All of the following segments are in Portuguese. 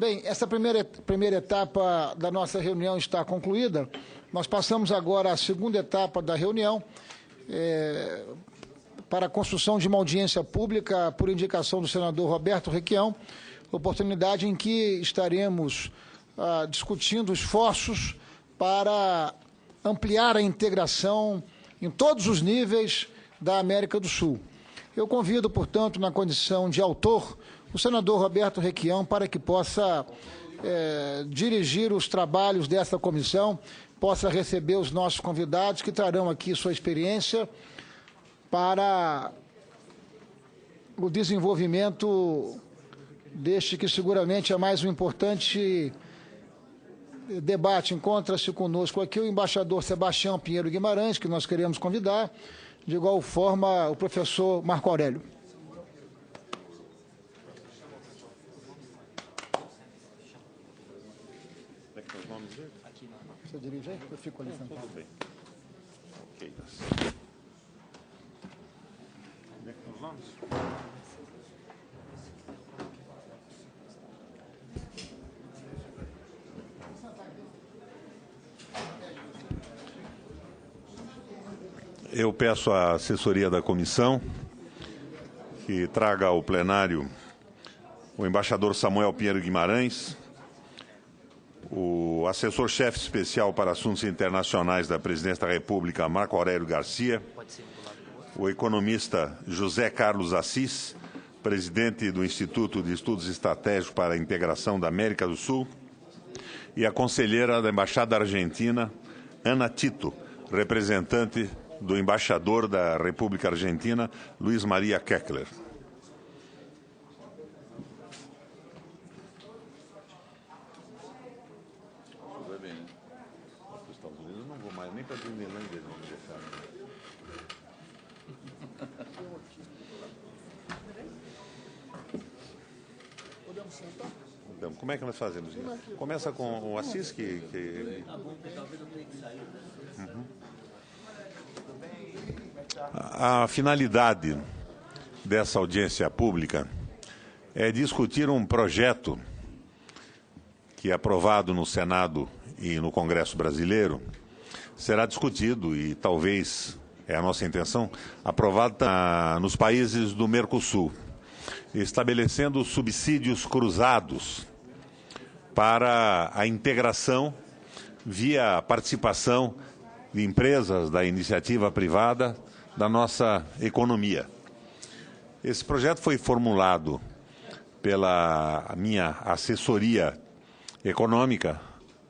Bem, essa primeira etapa da nossa reunião está concluída. Nós passamos agora à segunda etapa da reunião, para a construção de uma audiência pública por indicação do senador Roberto Requião, oportunidade em que estaremos discutindo esforços para ampliar a integração em todos os níveis da América do Sul. Eu convido, portanto, na condição de autor, o senador Roberto Requião para que possa dirigir os trabalhos dessa comissão, possa receber os nossos convidados que trarão aqui sua experiência para o desenvolvimento deste que seguramente é mais um importante debate. Encontra-se conosco aqui o embaixador Sebastião Pinheiro Guimarães, que nós queremos convidar, de igual forma o professor Marco Aurélio. Você dirige aí? Eu fico ali sentado. Tudo bem. Ok. Como é que estão os nomes? Eu peço à assessoria da comissão que traga ao plenário o embaixador Samuel Pinheiro Guimarães, o assessor-chefe especial para assuntos internacionais da Presidência da República, Marco Aurélio Garcia, o economista José Carlos Assis, presidente do Instituto de Estudos Estratégicos para a Integração da América do Sul, e a conselheira da Embaixada Argentina, Ana Tito, representante do embaixador da República Argentina, Luiz Maria Keckler. Então, como é que nós fazemos isso? Começa com o Assis, que... A finalidade dessa audiência pública é discutir um projeto que é aprovado no Senado e no Congresso Brasileiro, será discutido e talvez, é a nossa intenção, aprovado nos países do Mercosul, estabelecendo subsídios cruzados para a integração via participação de empresas da iniciativa privada da nossa economia. Esse projeto foi formulado pela minha assessoria econômica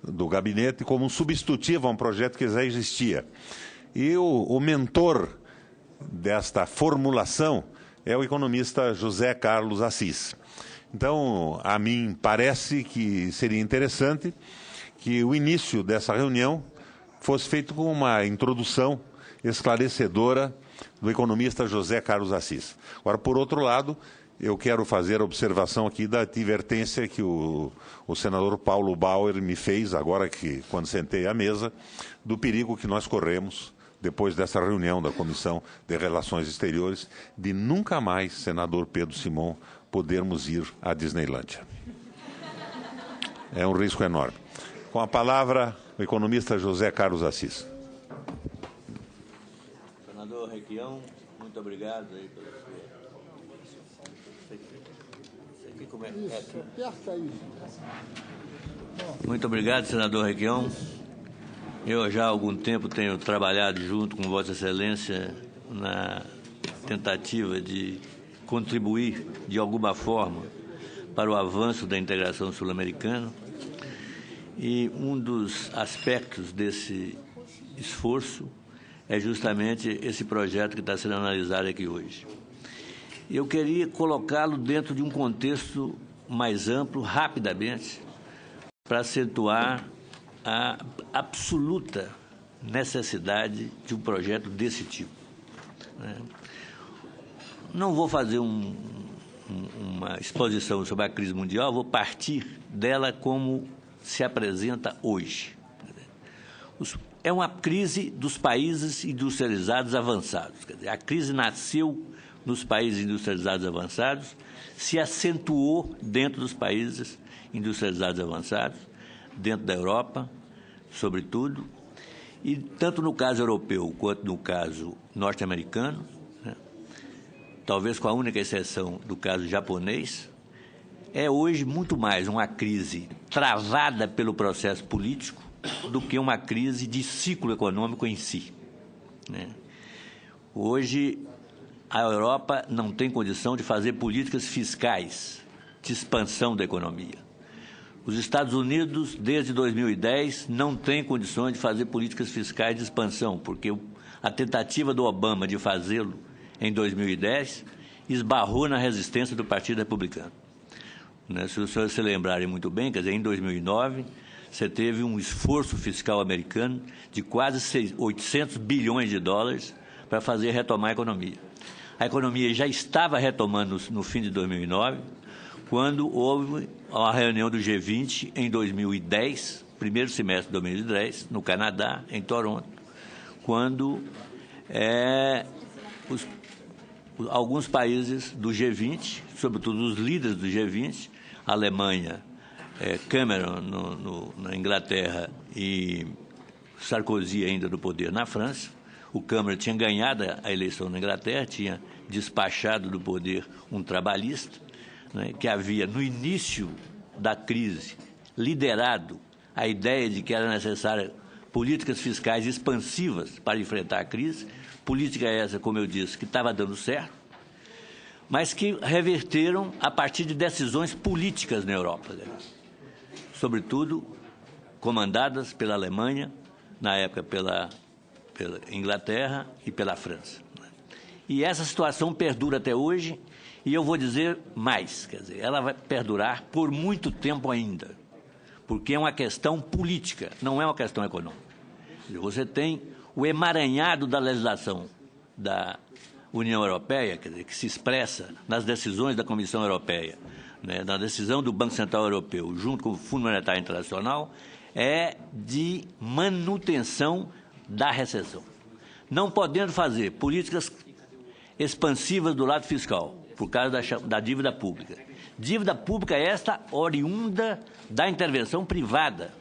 do gabinete como um substitutivo a um projeto que já existia. E o mentor desta formulação é o economista José Carlos Assis. Então, a mim parece que seria interessante que o início dessa reunião fosse feito com uma introdução esclarecedora do economista José Carlos Assis. Agora, por outro lado, eu quero fazer a observação aqui da advertência que o senador Paulo Bauer me fez, agora que, quando sentei à mesa, do perigo que nós corremos, depois dessa reunião da Comissão de Relações Exteriores, de nunca mais, senador Pedro Simão, podermos ir à Disneylândia. É um risco enorme. Com a palavra, o economista José Carlos Assis. Senador Requião, muito obrigado aí pela sua... Muito obrigado, senador Requião. Eu já há algum tempo tenho trabalhado junto com Vossa Excelência na tentativa de contribuir de alguma forma para o avanço da integração sul-americana. E um dos aspectos desse esforço é justamente esse projeto que está sendo analisado aqui hoje. Eu queria colocá-lo dentro de um contexto mais amplo, rapidamente, para acentuar a absoluta necessidade de um projeto desse tipo. Não vou fazer uma exposição sobre a crise mundial, vou partir dela como se apresenta hoje. É uma crise dos países industrializados avançados. Quer dizer, a crise nasceu nos países industrializados avançados se acentuou dentro dos países industrializados avançados, dentro da Europa, sobretudo, e tanto no caso europeu quanto no caso norte-americano, né, talvez com a única exceção do caso japonês, é hoje muito mais uma crise travada pelo processo político do que uma crise de ciclo econômico em si, né? Hoje, a Europa não tem condição de fazer políticas fiscais de expansão da economia. Os Estados Unidos, desde 2010, não têm condições de fazer políticas fiscais de expansão, porque a tentativa do Obama de fazê-lo em 2010 esbarrou na resistência do Partido Republicano. Se os senhores se lembrarem muito bem, quer dizer, em 2009, você teve um esforço fiscal americano de quase 800 bilhões de dólares para fazer retomar a economia. A economia já estava retomando no fim de 2009, quando houve a reunião do G20 em 2010, primeiro semestre de 2010, no Canadá, em Toronto, quando alguns países do G20, sobretudo os líderes do G20, a Alemanha, Cameron na Inglaterra e Sarkozy ainda no poder na França. O Cameron tinha ganhado a eleição na Inglaterra, tinha despachado do poder um trabalhista, né, que havia, no início da crise, liderado a ideia de que era necessária políticas fiscais expansivas para enfrentar a crise, política essa, como eu disse, que estava dando certo, mas que reverteram a partir de decisões políticas na Europa, né? Sobretudo comandadas pela Alemanha, na época pela Inglaterra e pela França. E essa situação perdura até hoje, e eu vou dizer mais, quer dizer, ela vai perdurar por muito tempo ainda, porque é uma questão política, não é uma questão econômica. Você tem o emaranhado da legislação da União Europeia, quer dizer, que se expressa nas decisões da Comissão Europeia, né, na decisão do Banco Central Europeu, junto com o Fundo Monetário Internacional, é de manutenção da recessão. Não podendo fazer políticas expansivas do lado fiscal, por causa da dívida pública. Dívida pública esta oriunda da intervenção privada,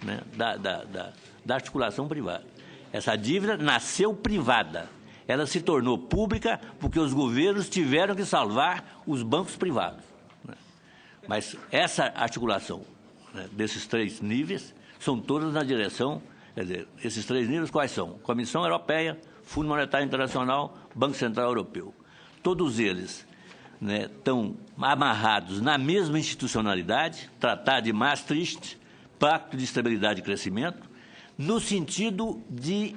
né, da articulação privada. Essa dívida nasceu privada. Ela se tornou pública porque os governos tiveram que salvar os bancos privados, né? Mas essa articulação, né, desses três níveis são todas na direção, quer dizer, esses três níveis quais são? Comissão Europeia, Fundo Monetário Internacional, Banco Central Europeu. Todos eles, né, estão amarrados na mesma institucionalidade, Tratado de Maastricht, Pacto de Estabilidade e Crescimento, no sentido de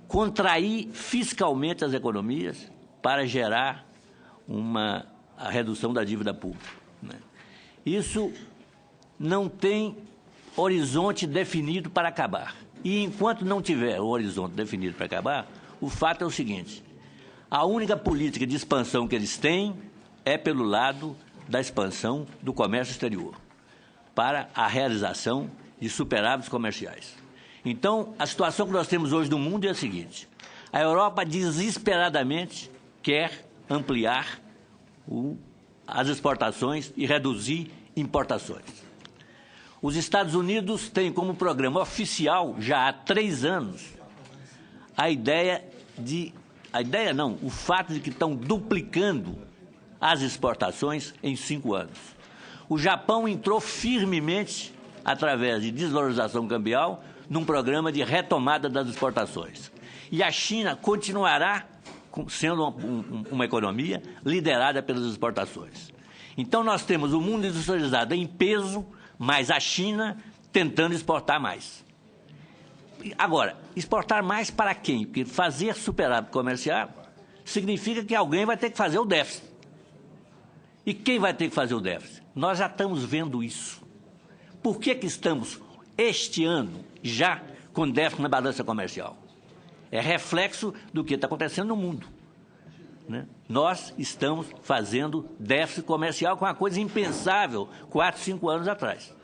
contrair fiscalmente as economias para gerar a redução da dívida pública, né? Isso não tem horizonte definido para acabar. E enquanto não tiver o horizonte definido para acabar, o fato é o seguinte: a única política de expansão que eles têm é pelo lado da expansão do comércio exterior, para a realização de superávites comerciais. Então, a situação que nós temos hoje no mundo é a seguinte: a Europa desesperadamente quer ampliar as exportações e reduzir importações. Os Estados Unidos têm como programa oficial, já há 3 anos, o fato de que estão duplicando as exportações em 5 anos. O Japão entrou firmemente, através de desvalorização cambial, num programa de retomada das exportações. E a China continuará sendo uma economia liderada pelas exportações. Então, nós temos o mundo industrializado em peso, mas a China tentando exportar mais. Agora, exportar mais para quem? Porque fazer superávit comercial significa que alguém vai ter que fazer o déficit. E quem vai ter que fazer o déficit? Nós já estamos vendo isso. Por que estamos, este ano, já com déficit na balança comercial? É reflexo do que está acontecendo no mundo, né? Nós estamos fazendo déficit comercial com uma coisa impensável 4, 5 anos atrás.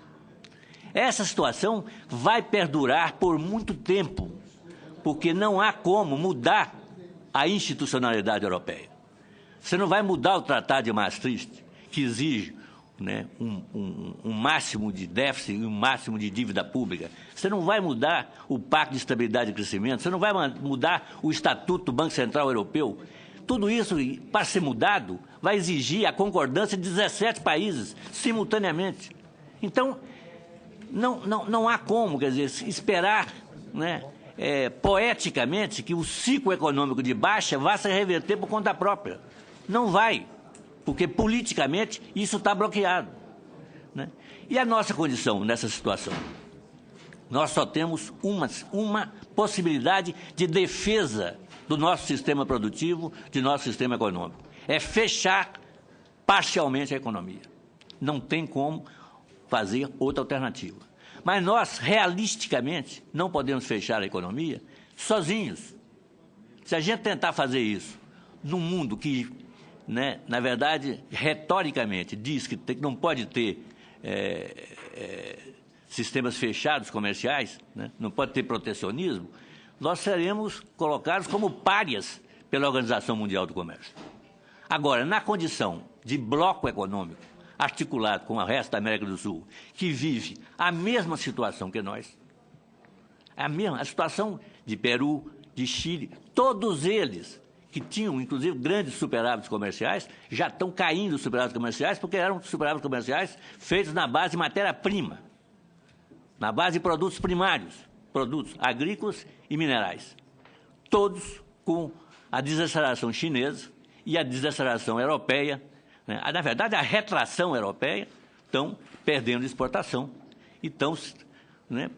Essa situação vai perdurar por muito tempo, porque não há como mudar a institucionalidade europeia. Você não vai mudar o Tratado de Maastricht, que exige, né, um máximo de déficit e um máximo de dívida pública. Você não vai mudar o Pacto de Estabilidade e Crescimento, você não vai mudar o Estatuto do Banco Central Europeu. Tudo isso, para ser mudado, vai exigir a concordância de 17 países simultaneamente. Então, não há como, quer dizer, esperar, né, poeticamente que o ciclo econômico de baixa vá se reverter por conta própria. Não vai, porque politicamente isso está bloqueado, né? E a nossa condição nessa situação? Nós só temos uma possibilidade de defesa do nosso sistema produtivo, de nosso sistema econômico. É fechar parcialmente a economia. Não tem como fazer outra alternativa. Mas nós, realisticamente, não podemos fechar a economia sozinhos. Se a gente tentar fazer isso num mundo que, né, na verdade, retoricamente, diz que não pode ter sistemas fechados comerciais, né, não pode ter protecionismo, nós seremos colocados como párias pela Organização Mundial do Comércio. Agora, na condição de bloco econômico, articulado com o resto da América do Sul, que vive a mesma situação que nós, a situação de Peru, de Chile, todos eles que tinham, inclusive, grandes superávites comerciais, já estão caindo os superávites comerciais, porque eram superávites comerciais feitos na base de matéria-prima, na base de produtos primários, produtos agrícolas e minerais. Todos com a desaceleração chinesa e a desaceleração europeia, né? Na verdade, a retração europeia, estão perdendo exportação e estão, né,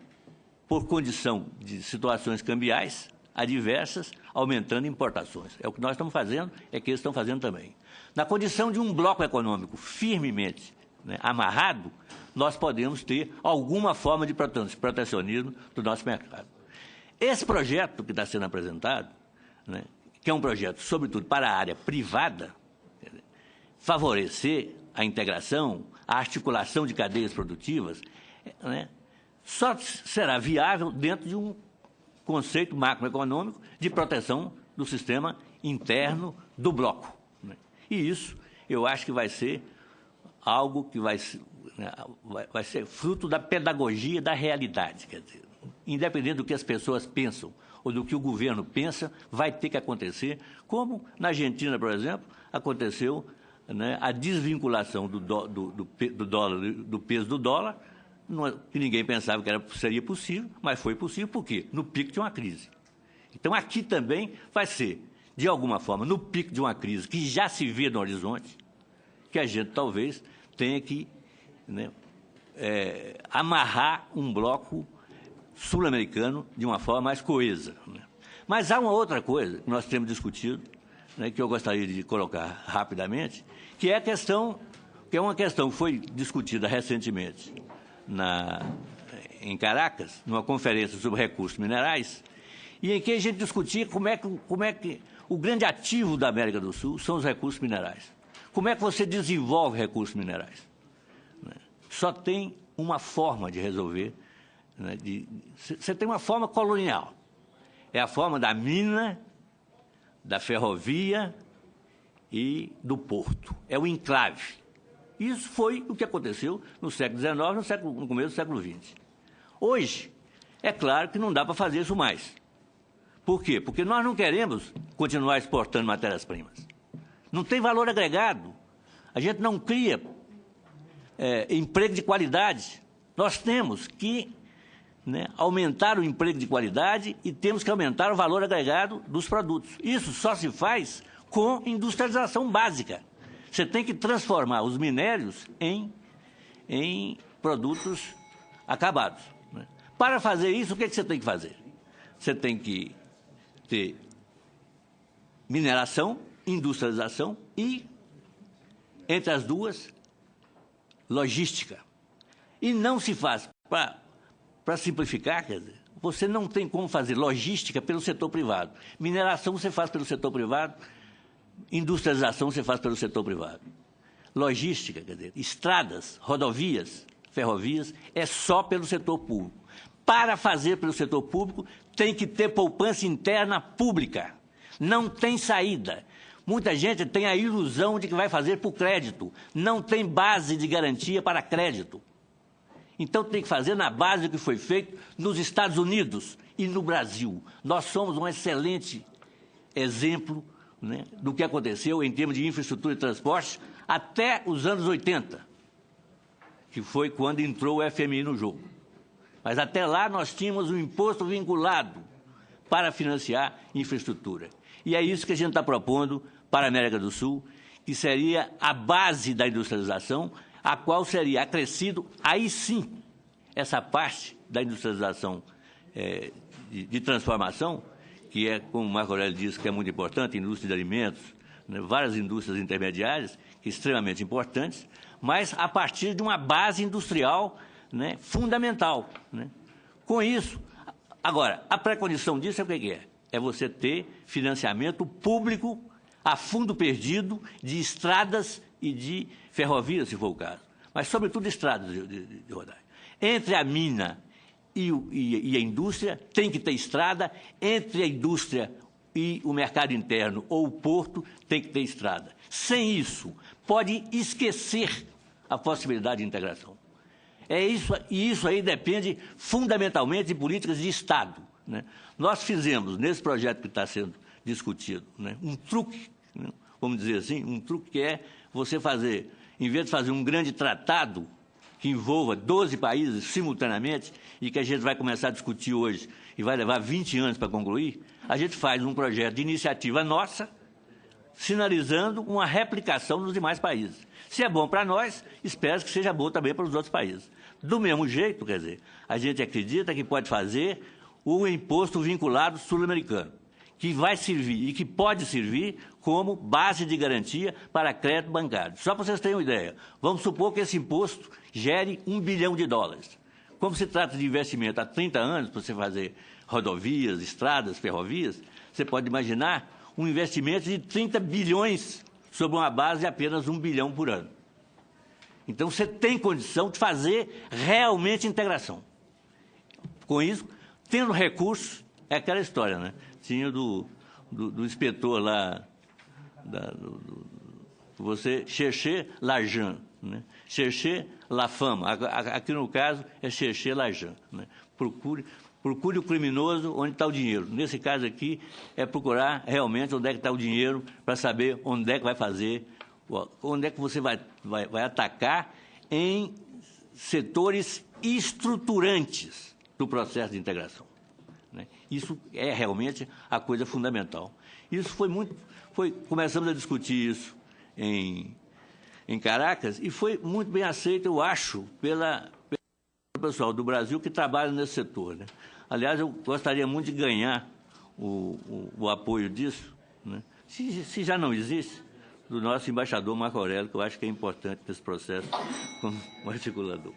por condição de situações cambiais adversas, aumentando importações. É o que nós estamos fazendo, é que eles estão fazendo também. Na condição de um bloco econômico firmemente, né, amarrado, nós podemos ter alguma forma de protecionismo do nosso mercado. Esse projeto que está sendo apresentado, né, que é um projeto, sobretudo, para a área privada, favorecer a integração, a articulação de cadeias produtivas, né, só será viável dentro de um conceito macroeconômico de proteção do sistema interno do bloco, né? E isso, eu acho que vai ser algo que vai ser fruto da pedagogia da realidade. Quer dizer, independente do que as pessoas pensam ou do que o governo pensa, vai ter que acontecer, como na Argentina, por exemplo, aconteceu, né, a desvinculação do dólar, do peso do dólar, que ninguém pensava que seria possível, mas foi possível. Por quê? No pico de uma crise. Então, aqui também vai ser, de alguma forma, no pico de uma crise que já se vê no horizonte, que a gente talvez tenha que, né, amarrar um bloco sul-americano de uma forma mais coesa, né? Mas há uma outra coisa que nós temos discutido, né, que eu gostaria de colocar rapidamente, que é uma questão que foi discutida recentemente em Caracas, numa conferência sobre recursos minerais, e em que a gente discutia como é que o grande ativo da América do Sul são os recursos minerais. Como é que você desenvolve recursos minerais? Só tem uma forma de resolver, né, você tem uma forma colonial. É a forma da mina, da ferrovia e do porto. É o enclave. Isso foi o que aconteceu no século XIX, no começo do século XX. Hoje, é claro que não dá para fazer isso mais. Por quê? Porque nós não queremos continuar exportando matérias-primas. Não tem valor agregado. A gente não cria emprego de qualidade. Nós temos que, né, aumentar o emprego de qualidade e temos que aumentar o valor agregado dos produtos. Isso só se faz com industrialização básica. Você tem que transformar os minérios em produtos acabados, né? Para fazer isso, o que você tem que fazer? Você tem que ter mineração, industrialização e, entre as duas, logística. E não se faz, para simplificar, quer dizer, você não tem como fazer logística pelo setor privado. Mineração você faz pelo setor privado, industrialização você faz pelo setor privado. Logística, quer dizer, estradas, rodovias, ferrovias, é só pelo setor público. Para fazer pelo setor público, tem que ter poupança interna pública. Não tem saída. Muita gente tem a ilusão de que vai fazer por crédito. Não tem base de garantia para crédito. Então, tem que fazer na base do que foi feito nos Estados Unidos e no Brasil. Nós somos um excelente exemplo, né, do que aconteceu em termos de infraestrutura e transporte até os anos 80, que foi quando entrou o FMI no jogo. Mas até lá nós tínhamos um imposto vinculado para financiar infraestrutura. E é isso que a gente está propondo para a América do Sul, que seria a base da industrialização, a qual seria acrescido, aí sim, essa parte da industrialização de transformação, que é, como o Marco Aurélio disse, que é muito importante, indústria de alimentos, né, várias indústrias intermediárias, que é extremamente importantes, mas a partir de uma base industrial, né, fundamental. Né? Com isso, agora, a pré-condição disso é o que é? É você ter financiamento público a fundo perdido de estradas e de ferrovias, se for o caso. Mas, sobretudo, estradas de rodagem. Entre a mina e a indústria, tem que ter estrada. Entre a indústria e o mercado interno ou o porto, tem que ter estrada. Sem isso, pode esquecer a possibilidade de integração. E isso aí depende fundamentalmente de políticas de Estado. Né? Nós fizemos, nesse projeto que está sendo discutido, né, um truque, né, vamos dizer assim, um truque que é você fazer, em vez de fazer um grande tratado que envolva 12 países simultaneamente e que a gente vai começar a discutir hoje e vai levar 20 anos para concluir, a gente faz um projeto de iniciativa nossa, sinalizando uma replicação nos demais países. Se é bom para nós, espero que seja bom também para os outros países. Do mesmo jeito, quer dizer, a gente acredita que pode fazer o imposto vinculado sul-americano, que vai servir e que pode servir como base de garantia para crédito bancário. Só para vocês terem uma ideia, vamos supor que esse imposto gere $1 bilhão. Como se trata de investimento há 30 anos, para você fazer rodovias, estradas, ferrovias, você pode imaginar um investimento de 30 bilhões sobre uma base de apenas $1 bilhão por ano. Então, você tem condição de fazer realmente integração. Com isso, tendo recursos, é aquela história, né? Tinha do inspetor lá, você, chercher l'argent, né? Chercher la fama. Aqui, no caso, é chercher l'argent. Né? Procure o criminoso onde está o dinheiro. Nesse caso aqui, é procurar realmente onde é que está o dinheiro para saber onde é que vai fazer, onde é que você vai atacar em setores estruturantes do processo de integração. Né? Isso é realmente a coisa fundamental. Isso começamos a discutir isso em Caracas e foi muito bem aceito, eu acho, pelo pessoal do Brasil que trabalha nesse setor. Né? Aliás, eu gostaria muito de ganhar o apoio disso, né? Se já não existe, do nosso embaixador Marco Aurélio, que eu acho que é importante nesse processo como articulador.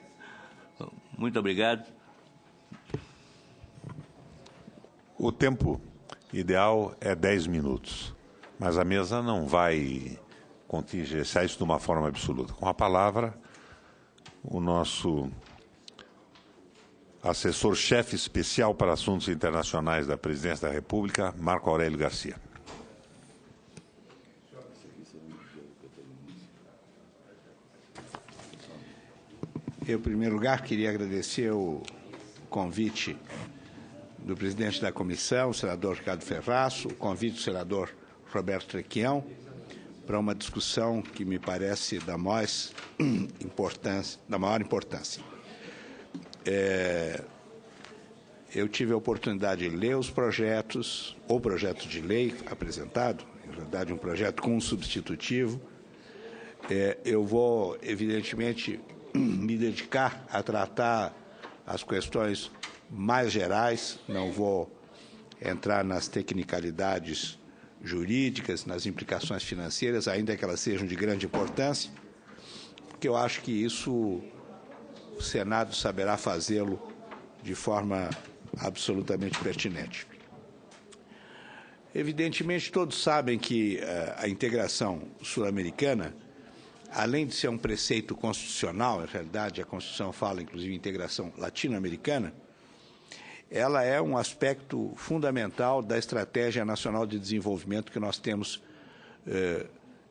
Muito obrigado. O tempo ideal é 10 minutos, mas a mesa não vai contingenciar isso de uma forma absoluta. Com a palavra, o nosso assessor-chefe especial para assuntos internacionais da Presidência da República, Marco Aurélio Garcia. Eu, em primeiro lugar, queria agradecer o convite do presidente da comissão, o senador Ricardo Ferraço, o convite do senador Roberto Requião, para uma discussão que me parece da maior importância. Eu tive a oportunidade de ler os projetos, o projeto de lei apresentado, em verdade um projeto com um substitutivo. Eu vou, evidentemente, me dedicar a tratar as questões mais gerais, não vou entrar nas tecnicalidades jurídicas, nas implicações financeiras, ainda que elas sejam de grande importância, porque eu acho que isso o Senado saberá fazê-lo de forma absolutamente pertinente. Evidentemente, todos sabem que a integração sul-americana, além de ser um preceito constitucional, na realidade a Constituição fala, inclusive, em integração latino-americana, ela é um aspecto fundamental da Estratégia Nacional de Desenvolvimento que nós temos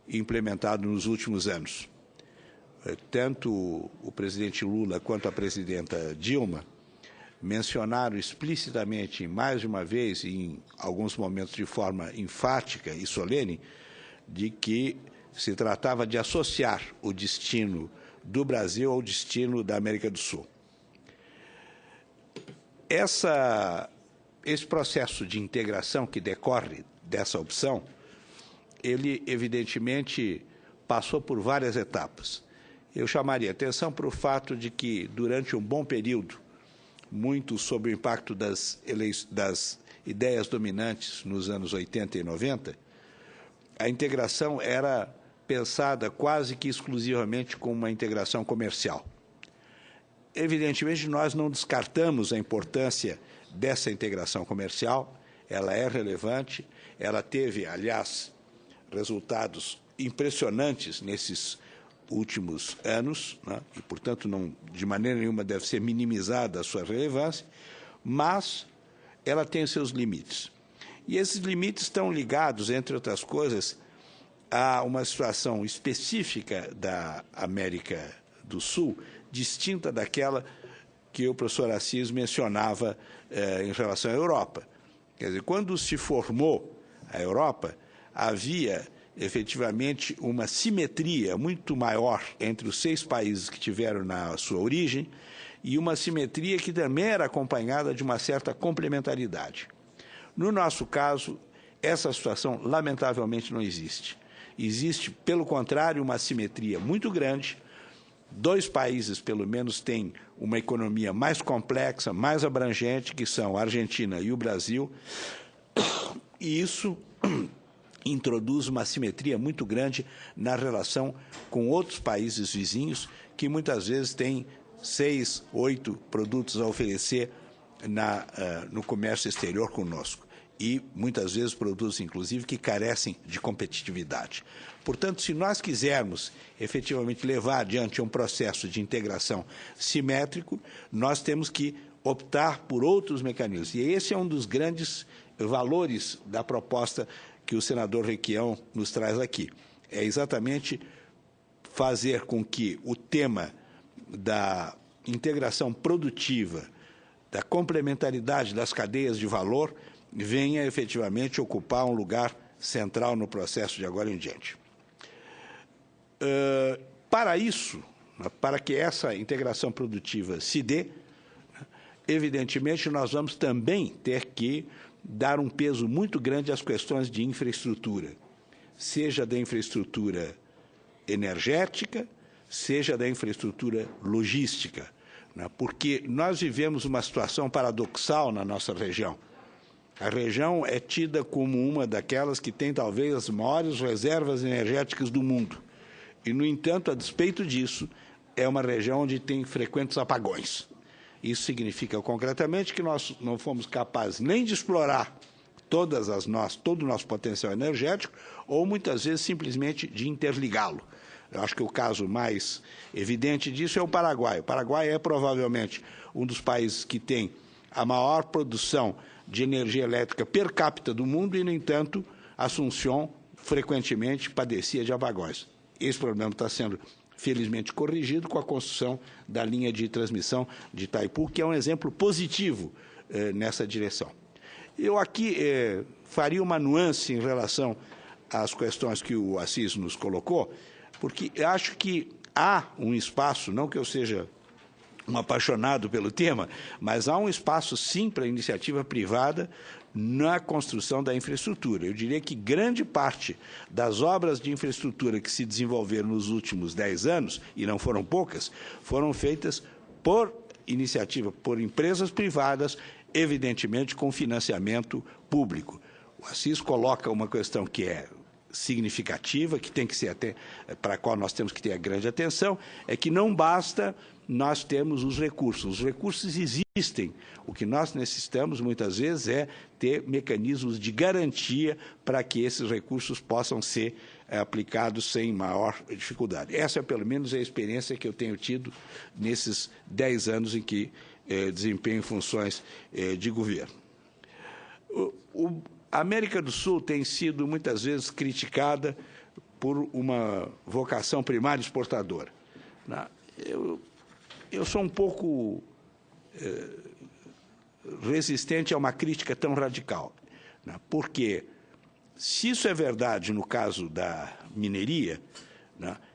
implementado nos últimos anos. Tanto o presidente Lula quanto a presidenta Dilma mencionaram explicitamente, mais de uma vez, em alguns momentos de forma enfática e solene, de que se tratava de associar o destino do Brasil ao destino da América do Sul. Esse processo de integração que decorre dessa opção, ele, evidentemente, passou por várias etapas. Eu chamaria atenção para o fato de que, durante um bom período, muito sob o impacto das ideias dominantes nos anos 80 e 90, a integração era pensada quase que exclusivamente como uma integração comercial. Evidentemente, nós não descartamos a importância dessa integração comercial, ela é relevante, ela teve, aliás, resultados impressionantes nesses últimos anos, né? E, portanto, não, de maneira nenhuma deve ser minimizada a sua relevância, mas ela tem os seus limites. E esses limites estão ligados, entre outras coisas, a uma situação específica da América do Sul, distinta daquela que o professor Assis mencionava em relação à Europa. Quer dizer, quando se formou a Europa, havia efetivamente uma simetria muito maior entre os 6 países que tiveram na sua origem e uma simetria que também era acompanhada de uma certa complementaridade. No nosso caso, essa situação, lamentavelmente, não existe. Existe, pelo contrário, uma assimetria muito grande. 2 países, pelo menos, têm uma economia mais complexa, mais abrangente, que são a Argentina e o Brasil, e isso introduz uma assimetria muito grande na relação com outros países vizinhos, que muitas vezes têm 6, 8 produtos a oferecer no comércio exterior conosco. E, muitas vezes, produtos, inclusive, que carecem de competitividade. Portanto, se nós quisermos, efetivamente, levar adiante um processo de integração simétrico, nós temos que optar por outros mecanismos. E esse é um dos grandes valores da proposta que o senador Requião nos traz aqui. É exatamente fazer com que o tema da integração produtiva, da complementaridade das cadeias de valor, venha efetivamente ocupar um lugar central no processo de agora em diante. Para isso, para que essa integração produtiva se dê, evidentemente nós vamos também ter que dar um peso muito grande às questões de infraestrutura, seja da infraestrutura energética, seja da infraestrutura logística, né? Porque nós vivemos uma situação paradoxal na nossa região. A região é tida como uma daquelas que tem talvez as maiores reservas energéticas do mundo. E, no entanto, a despeito disso, é uma região onde tem frequentes apagões. Isso significa, concretamente, que nós não fomos capazes nem de explorar todo o nosso potencial energético, ou, muitas vezes, simplesmente de interligá-lo. Eu acho que o caso mais evidente disso é o Paraguai. O Paraguai é, provavelmente, um dos países que tem a maior produção de energia elétrica per capita do mundo e, no entanto, Assunção frequentemente padecia de apagões. Esse problema está sendo, felizmente, corrigido com a construção da linha de transmissão de Itaipu, que é um exemplo positivo nessa direção. Eu aqui faria uma nuance em relação às questões que o Assis nos colocou, porque eu acho que há um espaço, não que eu seja um apaixonado pelo tema, mas há um espaço, sim, para a iniciativa privada na construção da infraestrutura. Eu diria que grande parte das obras de infraestrutura que se desenvolveram nos últimos 10 anos, e não foram poucas, foram feitas por iniciativa, por empresas privadas, evidentemente com financiamento público. O Assis coloca uma questão que é significativa, que tem que ser para a qual nós temos que ter a grande atenção, é que não basta nós termos os recursos existem. O que nós necessitamos, muitas vezes, é ter mecanismos de garantia para que esses recursos possam ser aplicados sem maior dificuldade. Essa, pelo menos, é a experiência que eu tenho tido nesses 10 anos em que desempenham funções de governo. A América do Sul tem sido muitas vezes criticada por uma vocação primária exportadora. Eu sou um pouco resistente a uma crítica tão radical, porque, se isso é verdade no caso da mineria,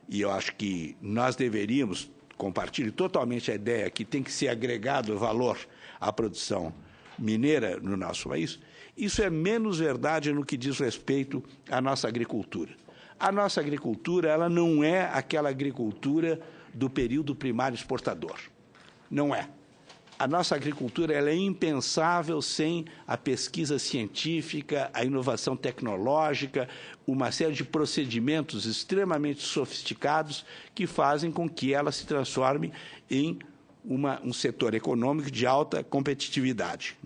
e eu acho que nós deveríamos, compartilho totalmente a ideia que tem que ser agregado valor à produção mineira no nosso país, isso é menos verdade no que diz respeito à nossa agricultura. A nossa agricultura, ela não é aquela agricultura do período primário exportador. Não é. A nossa agricultura ela é impensável sem a pesquisa científica, a inovação tecnológica, uma série de procedimentos extremamente sofisticados que fazem com que ela se transforme em um setor econômico de alta competitividade,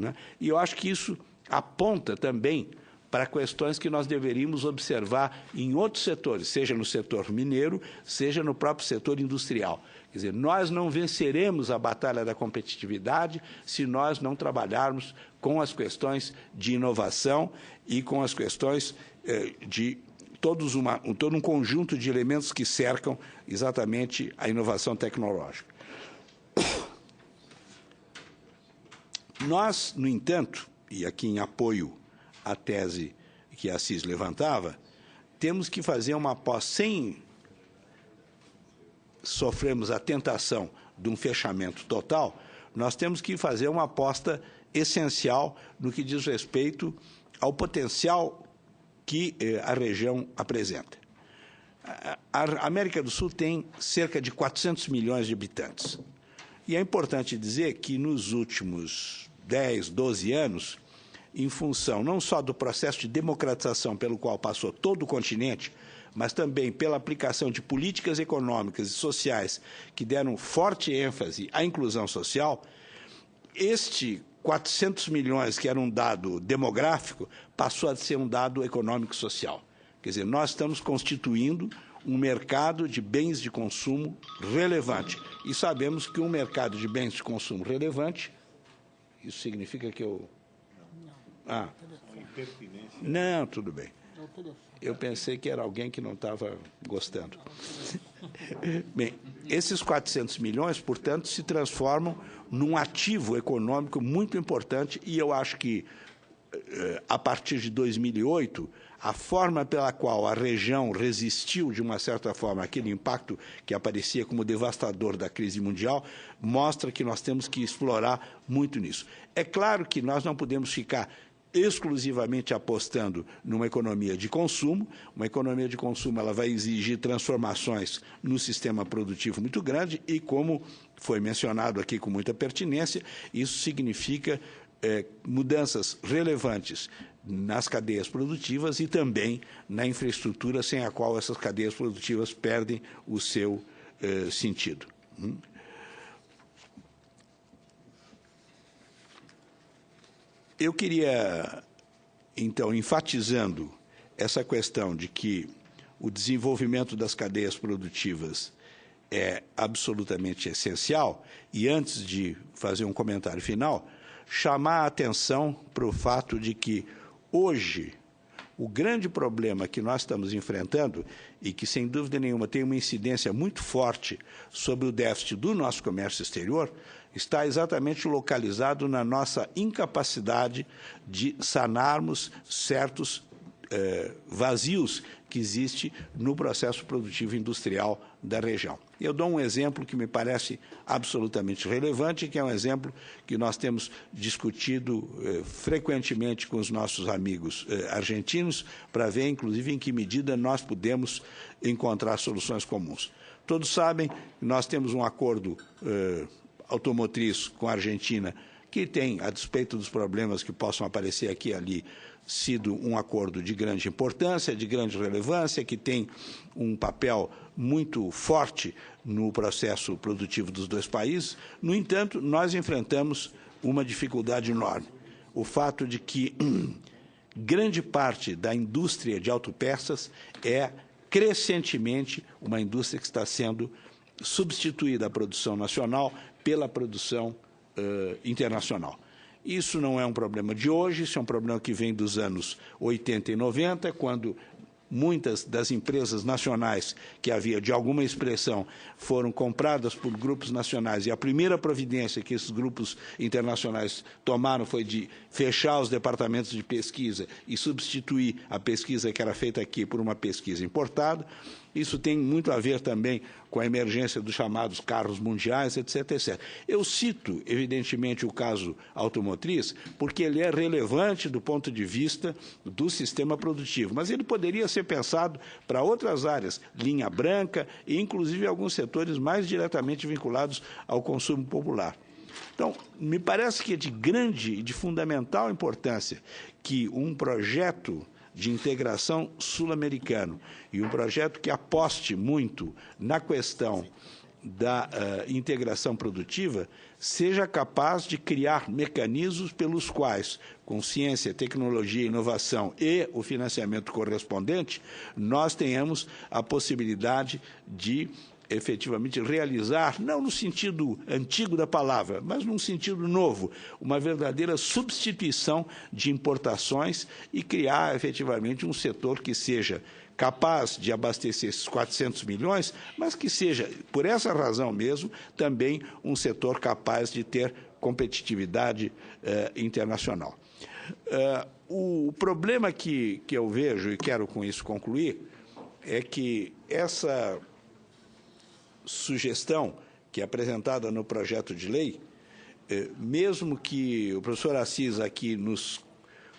E eu acho que isso aponta também para questões que nós deveríamos observar em outros setores, seja no setor mineiro, seja no próprio setor industrial. Quer dizer, nós não venceremos a batalha da competitividade se nós não trabalharmos com as questões de inovação e com as questões de todo um conjunto de elementos que cercam exatamente a inovação tecnológica. Nós, no entanto, e aqui em apoio à tese que a Assis levantava, temos que fazer uma aposta, sem sofrermos a tentação de um fechamento total, nós temos que fazer uma aposta essencial no que diz respeito ao potencial que a região apresenta. A América do Sul tem cerca de 400 milhões de habitantes. E é importante dizer que nos últimos 10, 12 anos, em função não só do processo de democratização pelo qual passou todo o continente, mas também pela aplicação de políticas econômicas e sociais que deram forte ênfase à inclusão social, este 400 milhões, que era um dado demográfico, passou a ser um dado econômico-social. Quer dizer, nós estamos constituindo um mercado de bens de consumo relevante. E sabemos que um mercado de bens de consumo relevante, isso significa que eu... Ah, não, tudo bem. Eu pensei que era alguém que não estava gostando. Bem, esses 400 milhões, portanto, se transformam num ativo econômico muito importante e eu acho que, a partir de 2008, a forma pela qual a região resistiu, de uma certa forma, àquele impacto que aparecia como devastador da crise mundial, mostra que nós temos que explorar muito nisso. É claro que nós não podemos ficar exclusivamente apostando numa economia de consumo. Uma economia de consumo ela vai exigir transformações no sistema produtivo muito grande e, como foi mencionado aqui com muita pertinência, isso significa mudanças relevantes nas cadeias produtivas e também na infraestrutura, sem a qual essas cadeias produtivas perdem o seu sentido. Eu queria, então, enfatizando essa questão de que o desenvolvimento das cadeias produtivas é absolutamente essencial, e antes de fazer um comentário final, chamar a atenção para o fato de que, hoje, o grande problema que nós estamos enfrentando, e que, sem dúvida nenhuma, tem uma incidência muito forte sobre o déficit do nosso comércio exterior, está exatamente localizado na nossa incapacidade de sanarmos certos vazios que existem no processo produtivo industrial da região. Eu dou um exemplo que me parece absolutamente relevante, que é um exemplo que nós temos discutido frequentemente com os nossos amigos argentinos, para ver, inclusive, em que medida nós podemos encontrar soluções comuns. Todos sabem que nós temos um acordo automotriz com a Argentina, que tem, a despeito dos problemas que possam aparecer aqui e ali, sido um acordo de grande importância, de grande relevância, que tem um papel muito forte no processo produtivo dos dois países. No entanto, nós enfrentamos uma dificuldade enorme. O fato de que grande parte da indústria de autopeças é crescentemente uma indústria que está sendo substituída à produção nacional pela produção internacional. Isso não é um problema de hoje, isso é um problema que vem dos anos 80 e 90, quando muitas das empresas nacionais que havia de alguma expressão foram compradas por grupos nacionais, e a primeira providência que esses grupos internacionais tomaram foi de fechar os departamentos de pesquisa e substituir a pesquisa que era feita aqui por uma pesquisa importada. Isso tem muito a ver também com a emergência dos chamados carros mundiais, etc, etc. Eu cito, evidentemente, o caso automotriz, porque ele é relevante do ponto de vista do sistema produtivo, mas ele poderia ser pensado para outras áreas, linha branca e, inclusive, alguns setores mais diretamente vinculados ao consumo popular. Então, me parece que é de grande e de fundamental importância que um projeto de integração sul-americano e um projeto que aposte muito na questão da integração produtiva seja capaz de criar mecanismos pelos quais, com ciência, tecnologia, inovação e o financiamento correspondente, nós tenhamos a possibilidade de efetivamente realizar, não no sentido antigo da palavra, mas num sentido novo, uma verdadeira substituição de importações e criar efetivamente um setor que seja capaz de abastecer esses 400 milhões, mas que seja, por essa razão mesmo, também um setor capaz de ter competitividade internacional. O problema que eu vejo, e quero com isso concluir, é que essa sugestão que é apresentada no projeto de lei, mesmo que o professor Assis aqui nos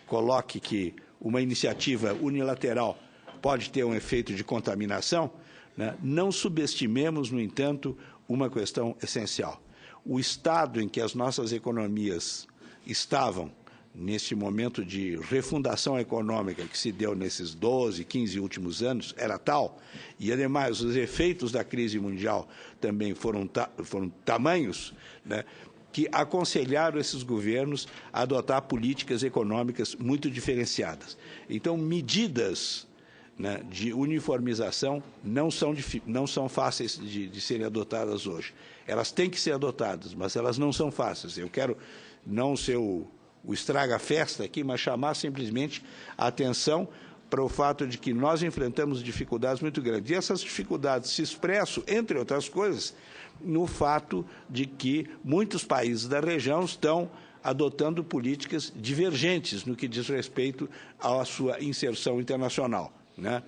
coloque que uma iniciativa unilateral pode ter um efeito de contaminação, né, não subestimemos, no entanto, uma questão essencial. O estado em que as nossas economias estavam neste momento de refundação econômica que se deu nesses 12, 15 últimos anos, era tal, e, ademais, os efeitos da crise mundial também foram tamanhos, né, que aconselharam esses governos a adotar políticas econômicas muito diferenciadas. Então, medidas, né, de uniformização não são fáceis de serem adotadas hoje. Elas têm que ser adotadas, mas elas não são fáceis. Eu quero não ser o estraga-festa aqui, mas chamar simplesmente a atenção para o fato de que nós enfrentamos dificuldades muito grandes. E essas dificuldades se expressam, entre outras coisas, no fato de que muitos países da região estão adotando políticas divergentes no que diz respeito à sua inserção internacional, né?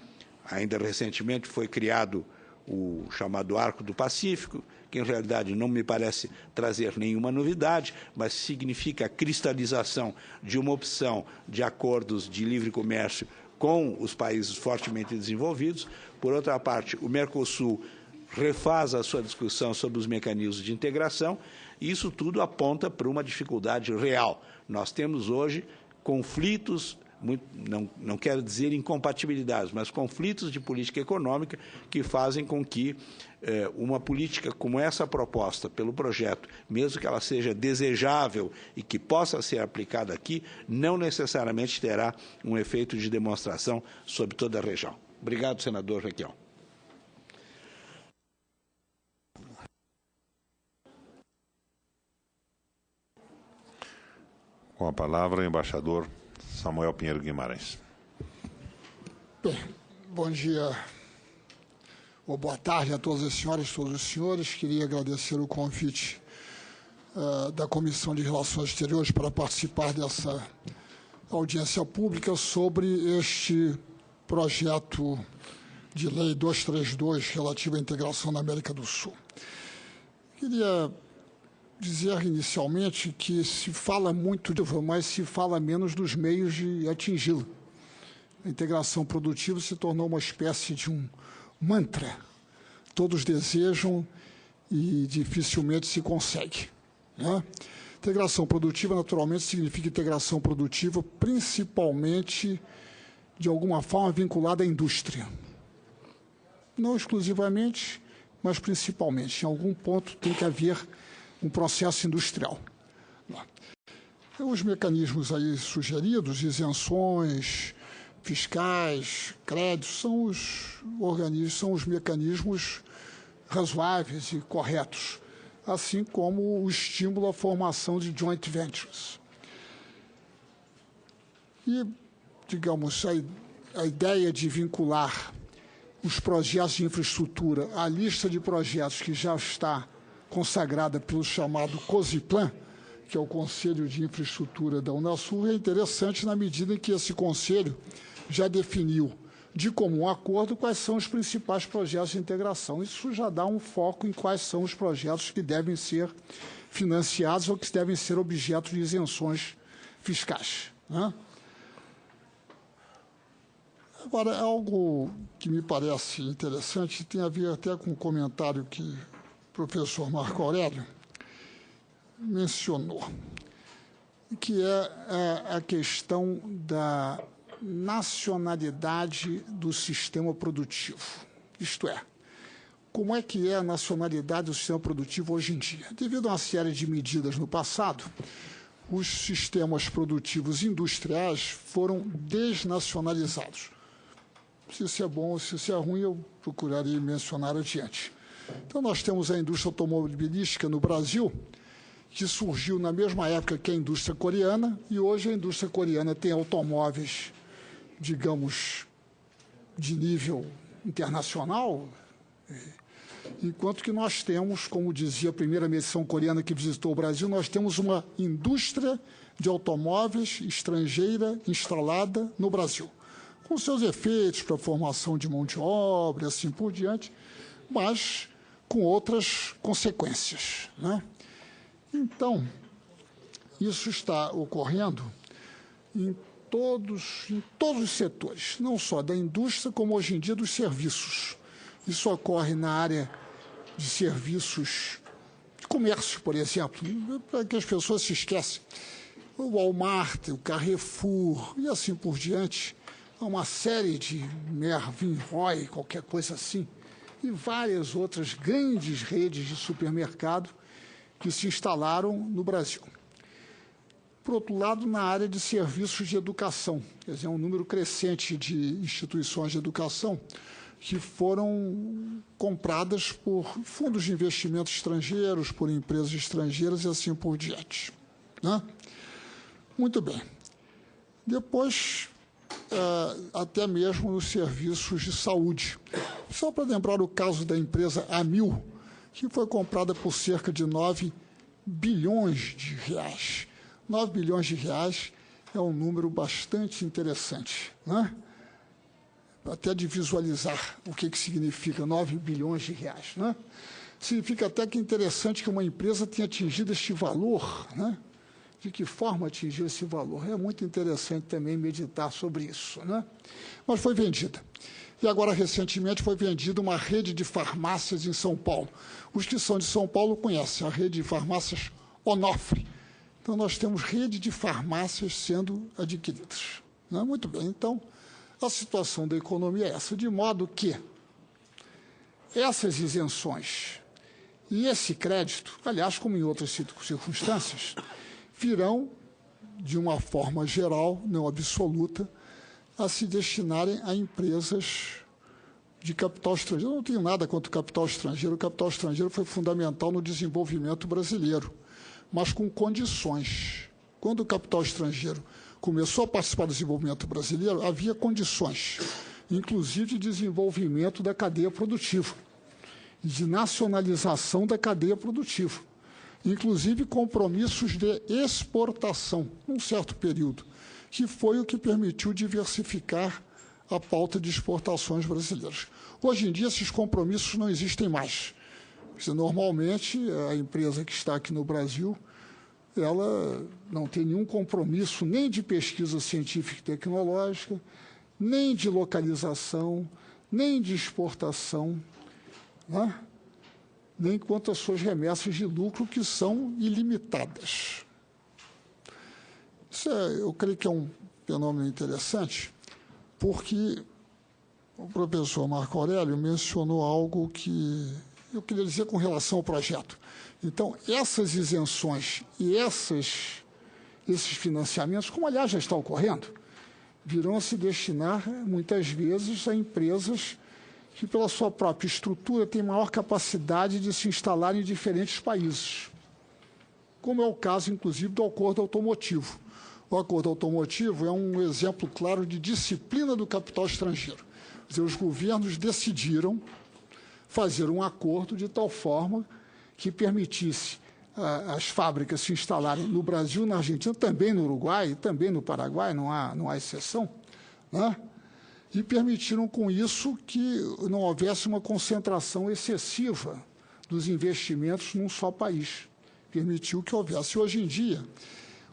Ainda recentemente foi criado o chamado Arco do Pacífico, que em realidade não me parece trazer nenhuma novidade, mas significa a cristalização de uma opção de acordos de livre comércio com os países fortemente desenvolvidos. Por outra parte, o Mercosul refaz a sua discussão sobre os mecanismos de integração, e isso tudo aponta para uma dificuldade real. Nós temos hoje conflitos, não quero dizer incompatibilidades, mas conflitos de política econômica que fazem com que uma política como essa proposta pelo projeto, mesmo que ela seja desejável e que possa ser aplicada aqui, não necessariamente terá um efeito de demonstração sobre toda a região. Obrigado, senador Requião. Com a palavra, o embaixador Samuel Pinheiro Guimarães. Bem, bom dia ou boa tarde a todas as senhoras e todos os senhores. Queria agradecer o convite da Comissão de Relações Exteriores para participar dessa audiência pública sobre este projeto de lei 232 relativo à integração na América do Sul. Queria dizer inicialmente que se fala muito, mas se fala menos dos meios de atingi-la. A integração produtiva se tornou uma espécie de um mantra. Todos desejam e dificilmente se consegue, né? Integração produtiva, naturalmente, significa integração produtiva principalmente, de alguma forma, vinculada à indústria. Não exclusivamente, mas principalmente. Em algum ponto tem que haver um processo industrial. Os mecanismos aí sugeridos, isenções fiscais, créditos, são os mecanismos razoáveis e corretos. assim como o estímulo à formação de joint ventures. E, digamos, a ideia de vincular os projetos de infraestrutura à lista de projetos que já está consagrada pelo chamado COSIPLAN, que é o Conselho de Infraestrutura da Unasul, é interessante na medida em que esse conselho já definiu de comum acordo quais são os principais projetos de integração. Isso já dá um foco em quais são os projetos que devem ser financiados ou que devem ser objeto de isenções fiscais, né? Agora, algo que me parece interessante tem a ver até com um comentário que o professor Marco Aurélio mencionou, que é a questão da nacionalidade do sistema produtivo. Isto é, como é que é a nacionalidade do sistema produtivo hoje em dia? Devido a uma série de medidas no passado, os sistemas produtivos industriais foram desnacionalizados. Se isso é bom ou se isso é ruim, eu procuraria mencionar adiante. Então, nós temos a indústria automobilística no Brasil, que surgiu na mesma época que a indústria coreana, e hoje a indústria coreana tem automóveis, digamos, de nível internacional, enquanto que nós temos, como dizia a primeira missão coreana que visitou o Brasil, nós temos uma indústria de automóveis estrangeira instalada no Brasil, com seus efeitos para a formação de mão de obra e assim por diante, mas com outras consequências, né? Então, isso está ocorrendo em todos os setores, não só da indústria, como hoje em dia dos serviços. Isso ocorre na área de serviços de comércio, por exemplo, para que as pessoas se esquecem. O Walmart, o Carrefour e assim por diante. Há uma série de Mervyn Roy, qualquer coisa assim, e várias outras grandes redes de supermercado que se instalaram no Brasil. Por outro lado, na área de serviços de educação, quer dizer, um número crescente de instituições de educação que foram compradas por fundos de investimento estrangeiros, por empresas estrangeiras e assim por diante, né? Muito bem. Depois, até mesmo nos serviços de saúde. Só para lembrar o caso da empresa Amil, que foi comprada por cerca de 9 bilhões de reais. 9 bilhões de reais é um número bastante interessante, né? Até de visualizar o que significa 9 bilhões de reais, né? Significa até que é interessante que uma empresa tenha atingido este valor, né? De que forma atingiu esse valor? É muito interessante também meditar sobre isso, né? Mas foi vendida. E agora, recentemente, foi vendida uma rede de farmácias em São Paulo. Os que são de São Paulo conhecem a rede de farmácias Onofre. Então, nós temos rede de farmácias sendo adquiridas, né? Muito bem. Então, a situação da economia é essa, de modo que essas isenções e esse crédito, aliás, como em outras circunstâncias, virão, de uma forma geral, não absoluta, a se destinarem a empresas de capital estrangeiro. Eu não tenho nada contra o capital estrangeiro foi fundamental no desenvolvimento brasileiro, mas com condições. Quando o capital estrangeiro começou a participar do desenvolvimento brasileiro, havia condições, inclusive de desenvolvimento da cadeia produtiva, de nacionalização da cadeia produtiva, inclusive compromissos de exportação, num certo período, que foi o que permitiu diversificar a pauta de exportações brasileiras. Hoje em dia, esses compromissos não existem mais. Normalmente, a empresa que está aqui no Brasil, ela não tem nenhum compromisso nem de pesquisa científica e tecnológica, nem de localização, nem de exportação, né? Nem quanto às suas remessas de lucro, que são ilimitadas. Isso eu creio que é um fenômeno interessante, porque o professor Marco Aurélio mencionou algo que eu queria dizer com relação ao projeto. Então, essas isenções e esses financiamentos, como aliás já está ocorrendo, virão a se destinar, muitas vezes, a empresas que, pela sua própria estrutura, tem maior capacidade de se instalar em diferentes países, como é o caso, inclusive, do acordo automotivo. O acordo automotivo é um exemplo claro de disciplina do capital estrangeiro. Quer dizer, os governos decidiram fazer um acordo de tal forma que permitisse as fábricas se instalarem no Brasil, na Argentina, também no Uruguai, também no Paraguai, não há exceção, né? E permitiram com isso que não houvesse uma concentração excessiva dos investimentos num só país. Permitiu que houvesse. Hoje em dia,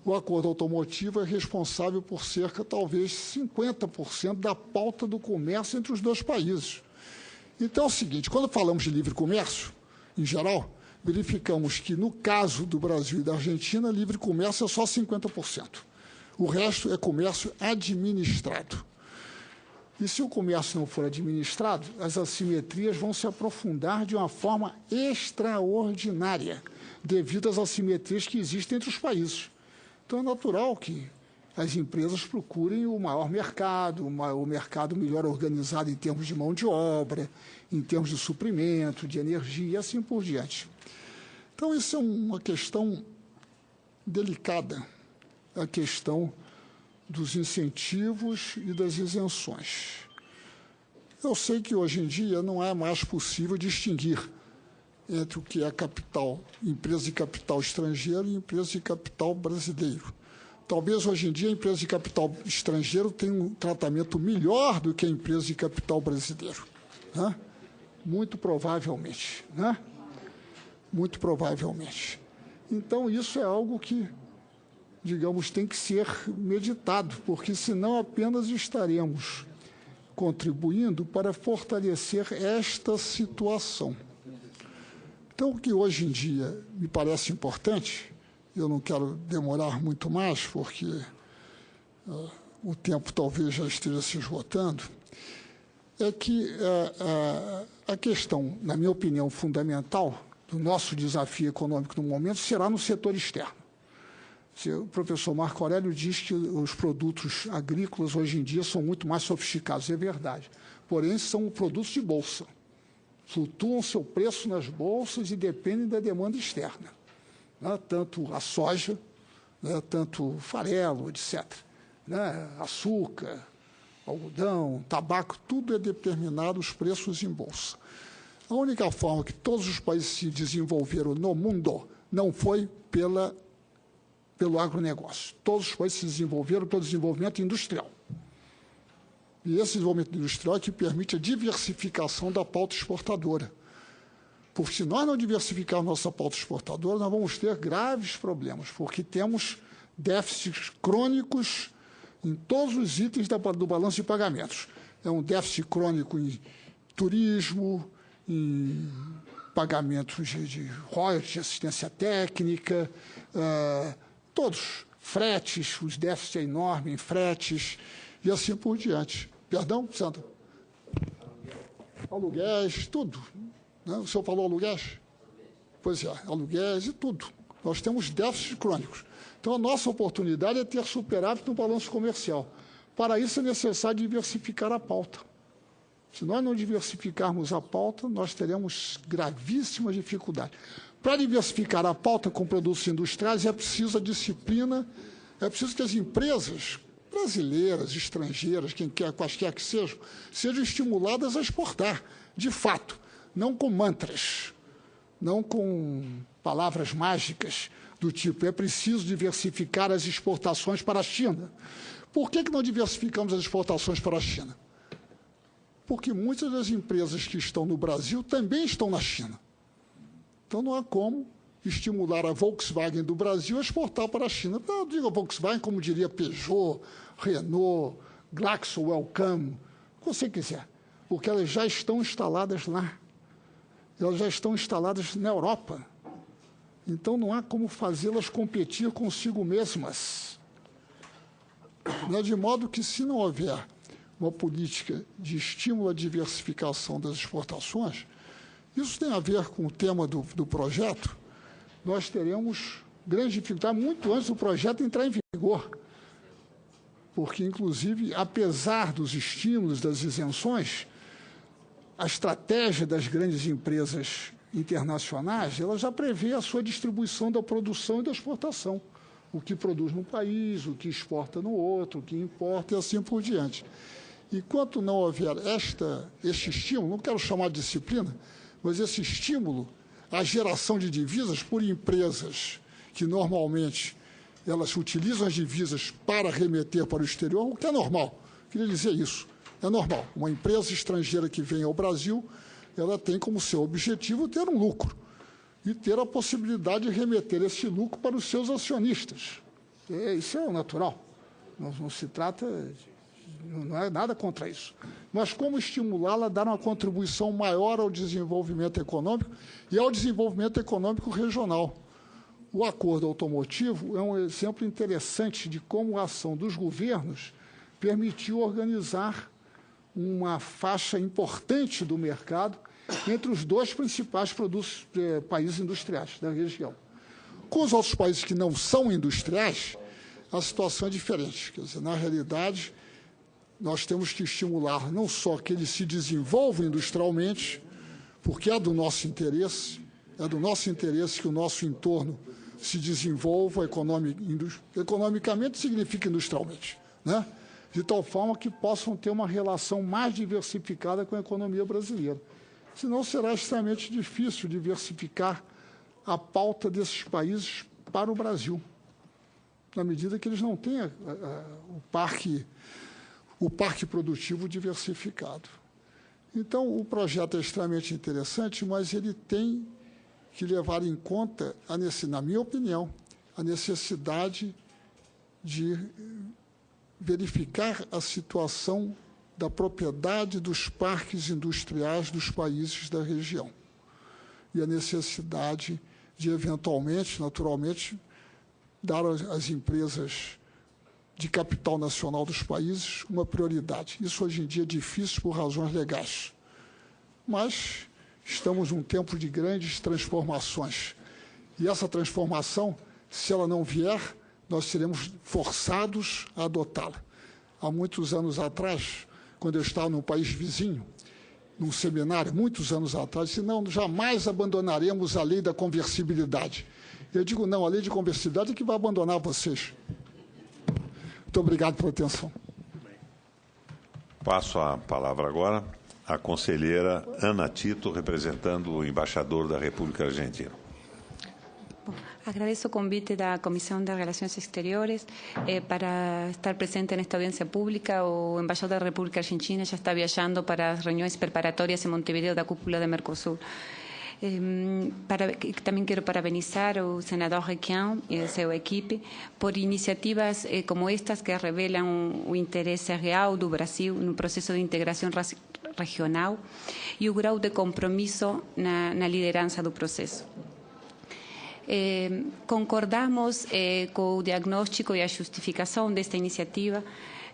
o acordo automotivo é responsável por cerca, talvez, 50% da pauta do comércio entre os dois países. Então é o seguinte, quando falamos de livre comércio, em geral, verificamos que, no caso do Brasil e da Argentina, livre comércio é só 50%. O resto é comércio administrado. E se o comércio não for administrado, as assimetrias vão se aprofundar de uma forma extraordinária, devido às assimetrias que existem entre os países. Então, é natural que as empresas procurem o maior mercado, o mercado melhor organizado em termos de mão de obra, em termos de suprimento, de energia e assim por diante. Então, isso é uma questão delicada, a questão dos incentivos e das isenções. Eu sei que, hoje em dia, não é mais possível distinguir entre o que é capital, empresa de capital estrangeiro e empresa de capital brasileiro. Talvez, hoje em dia, a empresa de capital estrangeiro tenha um tratamento melhor do que a empresa de capital brasileiro, né? Muito provavelmente, né? Muito provavelmente. Então, isso é algo que, digamos, tem que ser meditado, porque senão apenas estaremos contribuindo para fortalecer esta situação. Então, o que hoje em dia me parece importante, eu não quero demorar muito mais, porque o tempo talvez já esteja se esgotando, é que a questão, na minha opinião, fundamental do nosso desafio econômico no momento será no setor externo. O professor Marco Aurélio diz que os produtos agrícolas hoje em dia são muito mais sofisticados, é verdade, porém são produtos de bolsa. Flutuam seu preço nas bolsas e dependem da demanda externa, né? Tanto a soja, né? Tanto farelo, etc., né? Açúcar, algodão, tabaco, tudo é determinado os preços em bolsa. A única forma que todos os países se desenvolveram no mundo não foi pelo agronegócio. Todos os países se desenvolveram pelo desenvolvimento industrial. E esse desenvolvimento industrial é que permite a diversificação da pauta exportadora. Porque se nós não diversificarmos nossa pauta exportadora, nós vamos ter graves problemas, porque temos déficits crônicos em todos os itens do balanço de pagamentos. É um déficit crônico em turismo, em pagamentos de royalties, de assistência técnica, todos, fretes, os déficits é enorme em fretes, e assim por diante. Perdão, Sandra? Aluguéis, tudo. Né? O senhor falou aluguéis? Pois é, aluguéis e tudo. Nós temos déficits crônicos. Então, a nossa oportunidade é ter superávit no balanço comercial. Para isso, é necessário diversificar a pauta. Se nós não diversificarmos a pauta, nós teremos gravíssimas dificuldades. Para diversificar a pauta com produtos industriais, é preciso a disciplina, é preciso que as empresas brasileiras, estrangeiras, quaisquer que sejam estimuladas a exportar, de fato, não com mantras, não com palavras mágicas do tipo, é preciso diversificar as exportações para a China. Por que não diversificamos as exportações para a China? Porque muitas das empresas que estão no Brasil também estão na China. Então, não há como estimular a Volkswagen do Brasil a exportar para a China. Eu digo a Volkswagen, como diria Peugeot, Renault, GlaxoSmithKline, o que você quiser, porque elas já estão instaladas lá. Elas já estão instaladas na Europa. Então, não há como fazê-las competir consigo mesmas. De modo que, se não houver uma política de estímulo à diversificação das exportações, isso tem a ver com o tema do projeto, nós teremos grande dificuldade muito antes do projeto entrar em vigor. Porque, inclusive, apesar dos estímulos, das isenções, a estratégia das grandes empresas internacionais, ela já prevê a sua distribuição da produção e da exportação. O que produz num país, o que exporta no outro, o que importa e assim por diante. Enquanto não houver este estímulo, não quero chamar de disciplina, mas esse estímulo à geração de divisas por empresas que normalmente elas utilizam as divisas para remeter para o exterior, o que é normal. Queria dizer isso, é normal. Uma empresa estrangeira que vem ao Brasil, ela tem como seu objetivo ter um lucro e ter a possibilidade de remeter esse lucro para os seus acionistas. Isso é o natural. Não se trata, não é nada contra isso. Mas como estimulá-la a dar uma contribuição maior ao desenvolvimento econômico e ao desenvolvimento econômico regional. O acordo automotivo é um exemplo interessante de como a ação dos governos permitiu organizar uma faixa importante do mercado entre os dois principais países industriais da região. Com os outros países que não são industriais, a situação é diferente. Quer dizer, na realidade, nós temos que estimular não só que eles se desenvolvam industrialmente, porque é do nosso interesse que o nosso entorno se desenvolva economicamente, significa industrialmente, né? De tal forma que possam ter uma relação mais diversificada com a economia brasileira. Senão será extremamente difícil diversificar a pauta desses países para o Brasil, na medida que eles não têm o parque produtivo diversificado. Então, o projeto é extremamente interessante, mas ele tem que levar em conta, na minha opinião, a necessidade de verificar a situação da propriedade dos parques industriais dos países da região e a necessidade de, eventualmente, naturalmente, dar às empresas de capital nacional dos países uma prioridade. Isso, hoje em dia, é difícil por razões legais. Mas estamos num tempo de grandes transformações. E essa transformação, se ela não vier, nós seremos forçados a adotá-la. Há muitos anos atrás, quando eu estava num país vizinho, num seminário, muitos anos atrás, disse, não, jamais abandonaremos a lei da conversibilidade. Eu digo, não, a lei de conversibilidade é que vai abandonar vocês. Muito obrigado pela atenção. Passo a palavra agora à conselheira Ana Tito, representando o embaixador da República Argentina. Agradezco o convite da Comisión de Relaciones Exteriores para estar presente nesta audiência pública. O embaixador da República Argentina já está viajando para as reuniões preparatórias em Montevideo da cúpula de Mercosul. Também quero parabenizar o senador Requião e sua equipe por iniciativas como estas que revelam o interesse real do Brasil no processo de integração regional e o grau de compromisso na liderança do processo. Concordamos com o diagnóstico e a justificação desta iniciativa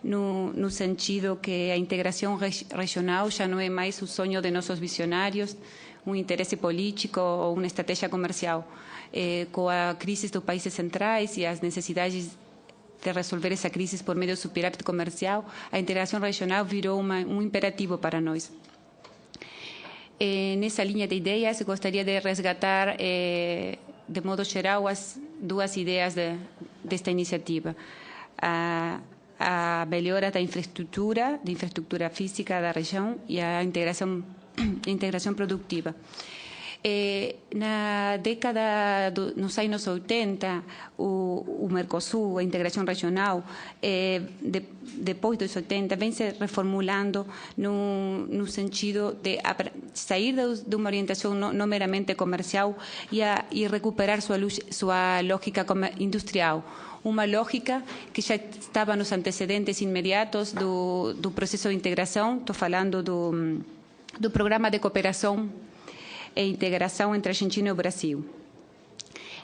no sentido que a integração regional já não é mais o sonho de nossos visionários, um interesse político ou uma estratégia comercial. Com a crise dos países centrais e as necessidades de resolver essa crise por meio do superávit comercial, a integração regional virou um imperativo para nós. Nessa linha de ideias, gostaria de resgatar, de modo geral, as duas ideias desta iniciativa. A melhora da infraestrutura física da região e a integração produtiva. Na década nos anos 80, o Mercosul, a integração regional, depois dos 80, vem se reformulando no sentido de sair de uma orientação não meramente comercial e recuperar sua lógica industrial. Uma lógica que já estava nos antecedentes imediatos do processo de integração. Estou falando do programa de cooperação e integração entre a Argentina e o Brasil.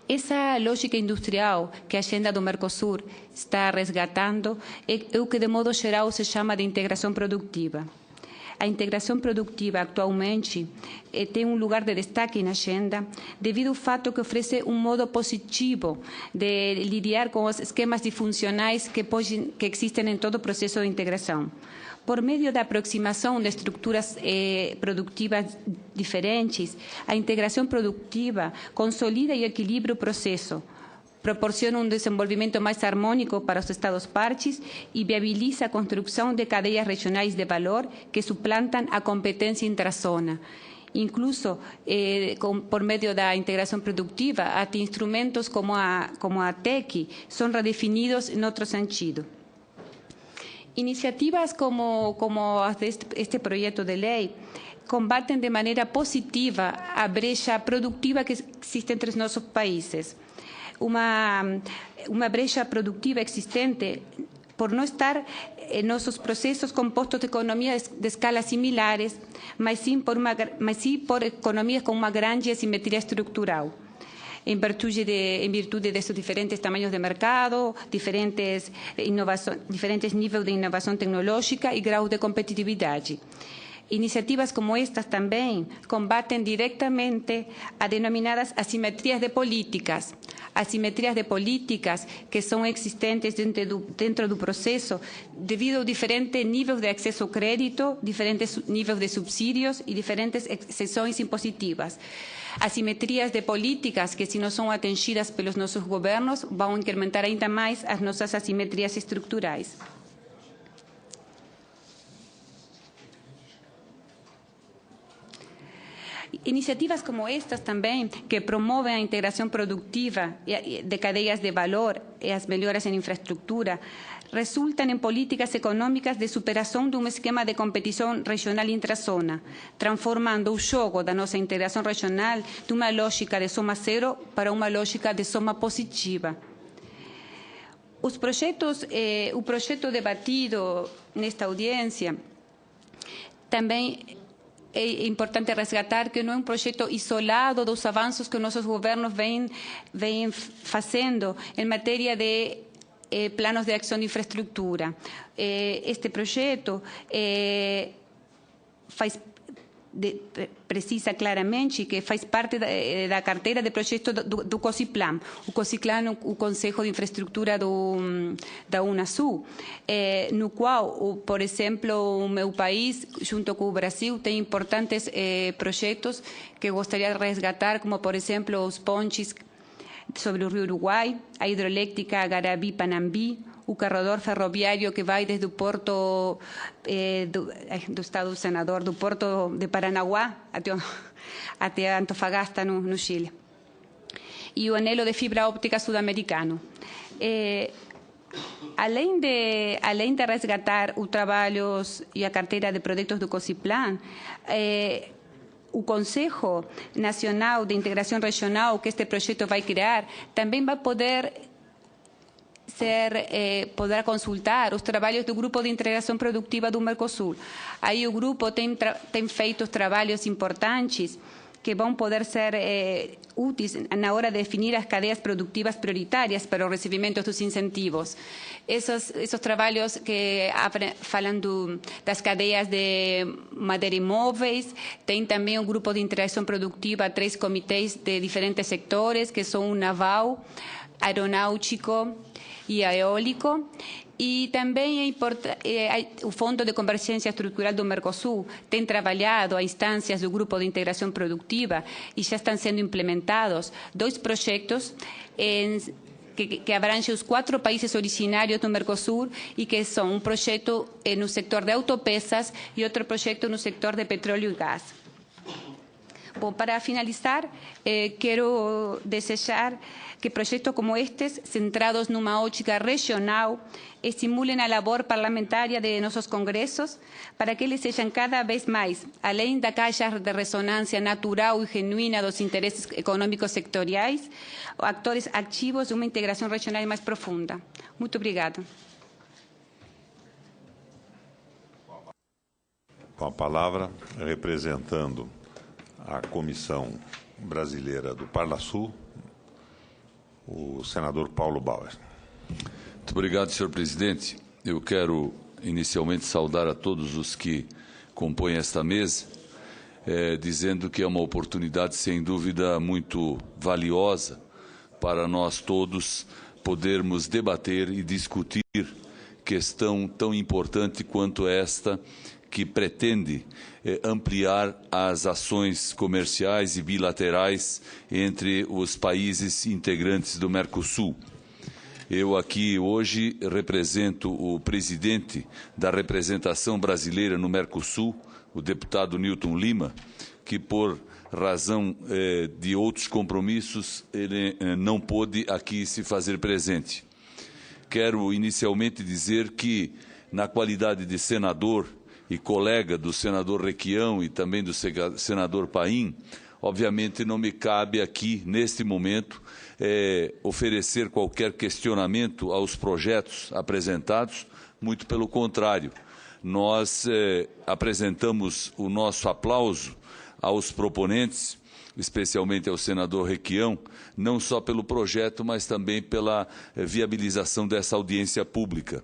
Essa lógica industrial que a agenda do Mercosul está resgatando é o que, de modo geral, se chama de integração produtiva. A integração produtiva, atualmente, tem um lugar de destaque na agenda devido ao fato que oferece um modo positivo de lidar com os esquemas disfuncionais que existem em todo o processo de integração. por meio da aproximação de estruturas produtivas diferentes, a integração produtiva consolida e equilibra o processo, proporciona um desenvolvimento mais harmônico para os Estados-partes e viabiliza a construção de cadeias regionais de valor que suplantam a competência intrazona. Incluso, por meio da integração produtiva, até instrumentos como a TEC são redefinidos em outro sentido. Iniciativas como as deste projeto de lei combatem de maneira positiva a brecha produtiva que existe entre os nossos países. Uma brecha produtiva existente por não estar em nossos processos compostos de economias de escala similares, mas sim por economias com uma grande assimetria estrutural, em virtude desses diferentes tamanhos de mercado, diferentes níveis de inovação tecnológica e graus de competitividade. Iniciativas como estas também combatem diretamente as denominadas assimetrias de políticas que são existentes dentro do processo devido a diferentes níveis de acesso ao crédito, diferentes níveis de subsídios e diferentes exceções impositivas. Assimetrias de políticas que, se não são atingidas pelos nossos governos, vão incrementar ainda mais as nossas assimetrias estruturais. Iniciativas como estas também, que promovem a integração produtiva de cadeias de valor e as melhoras em infraestrutura, resultam em políticas econômicas de superação de um esquema de competição regional intrazona, transformando o jogo da nossa integração regional de uma lógica de soma zero para uma lógica de soma positiva. O projeto debatido nesta audiência também é importante resgatar que não é um projeto isolado dos avanços que nossos governos vêm fazendo em matéria de planos de ação de infraestrutura. Este projeto precisa claramente que faz parte da carteira de projetos do COSIPLAN. O COSIPLAN é o Conselho de Infraestrutura da Unasul, no qual, por exemplo, o meu país, junto com o Brasil, tem importantes projetos que gostaria de resgatar, como, por exemplo, os pontes sobre o Rio Uruguai, a hidroelétrica Garabi-Panambi, o corredor ferroviário que vai desde o porto do Estado do Senador, do porto de Paranaguá até Antofagasta, no Chile. E o anelo de fibra óptica sul-americano. Além de resgatar os trabalhos e a carteira de projetos do COSIPLAN, o Conselho Nacional de Integração Regional que este projeto vai criar também vai poder consultar os trabalhos do Grupo de Integração Produtiva do Mercosul. Aí o grupo tem feito trabalhos importantes que vão poder ser úteis na hora de definir as cadeias produtivas prioritárias para o recebimento dos incentivos. Esses trabalhos que falam das cadeias de madeira e móveis, tem também o Grupo de Integração Produtiva, 3 comitês de diferentes sectores, que são o naval, aeronáutico e eólico, e também o Fundo de Convergência Estrutural do Mercosul tem trabalhado a instâncias do Grupo de Integração Produtiva e já estão sendo implementados 2 projetos que abrangem os 4 países originários do Mercosul e que são um projeto no setor de autopeças e outro projeto no setor de petróleo e gás. Bom, para finalizar, quero desejar que projetos como estes, centrados numa ótica regional, estimulem a labor parlamentaria de nossos congressos para que eles sejam cada vez mais, além da caixa de ressonância natural e genuína dos interesses econômicos sectoriais, atores ativos de uma integração regional mais profunda. Muito obrigada. Com a palavra, representando a Comissão Brasileira do Parlasul, o senador Paulo Bauer. Muito obrigado, senhor presidente. Eu quero inicialmente saudar a todos os que compõem esta mesa, dizendo que é uma oportunidade, sem dúvida, muito valiosa para nós todos podermos debater e discutir questão tão importante quanto esta, que pretende ampliar as ações comerciais e bilaterais entre os países integrantes do Mercosul. Eu aqui hoje represento o presidente da representação brasileira no Mercosul, o deputado Newton Lima, que por razão de outros compromissos ele não pôde aqui se fazer presente. Quero inicialmente dizer que, na qualidade de senador e colega do senador Requião e também do senador Paim, obviamente não me cabe aqui, neste momento, oferecer qualquer questionamento aos projetos apresentados, muito pelo contrário. Nós apresentamos o nosso aplauso aos proponentes, especialmente ao senador Requião, não só pelo projeto, mas também pela viabilização dessa audiência pública.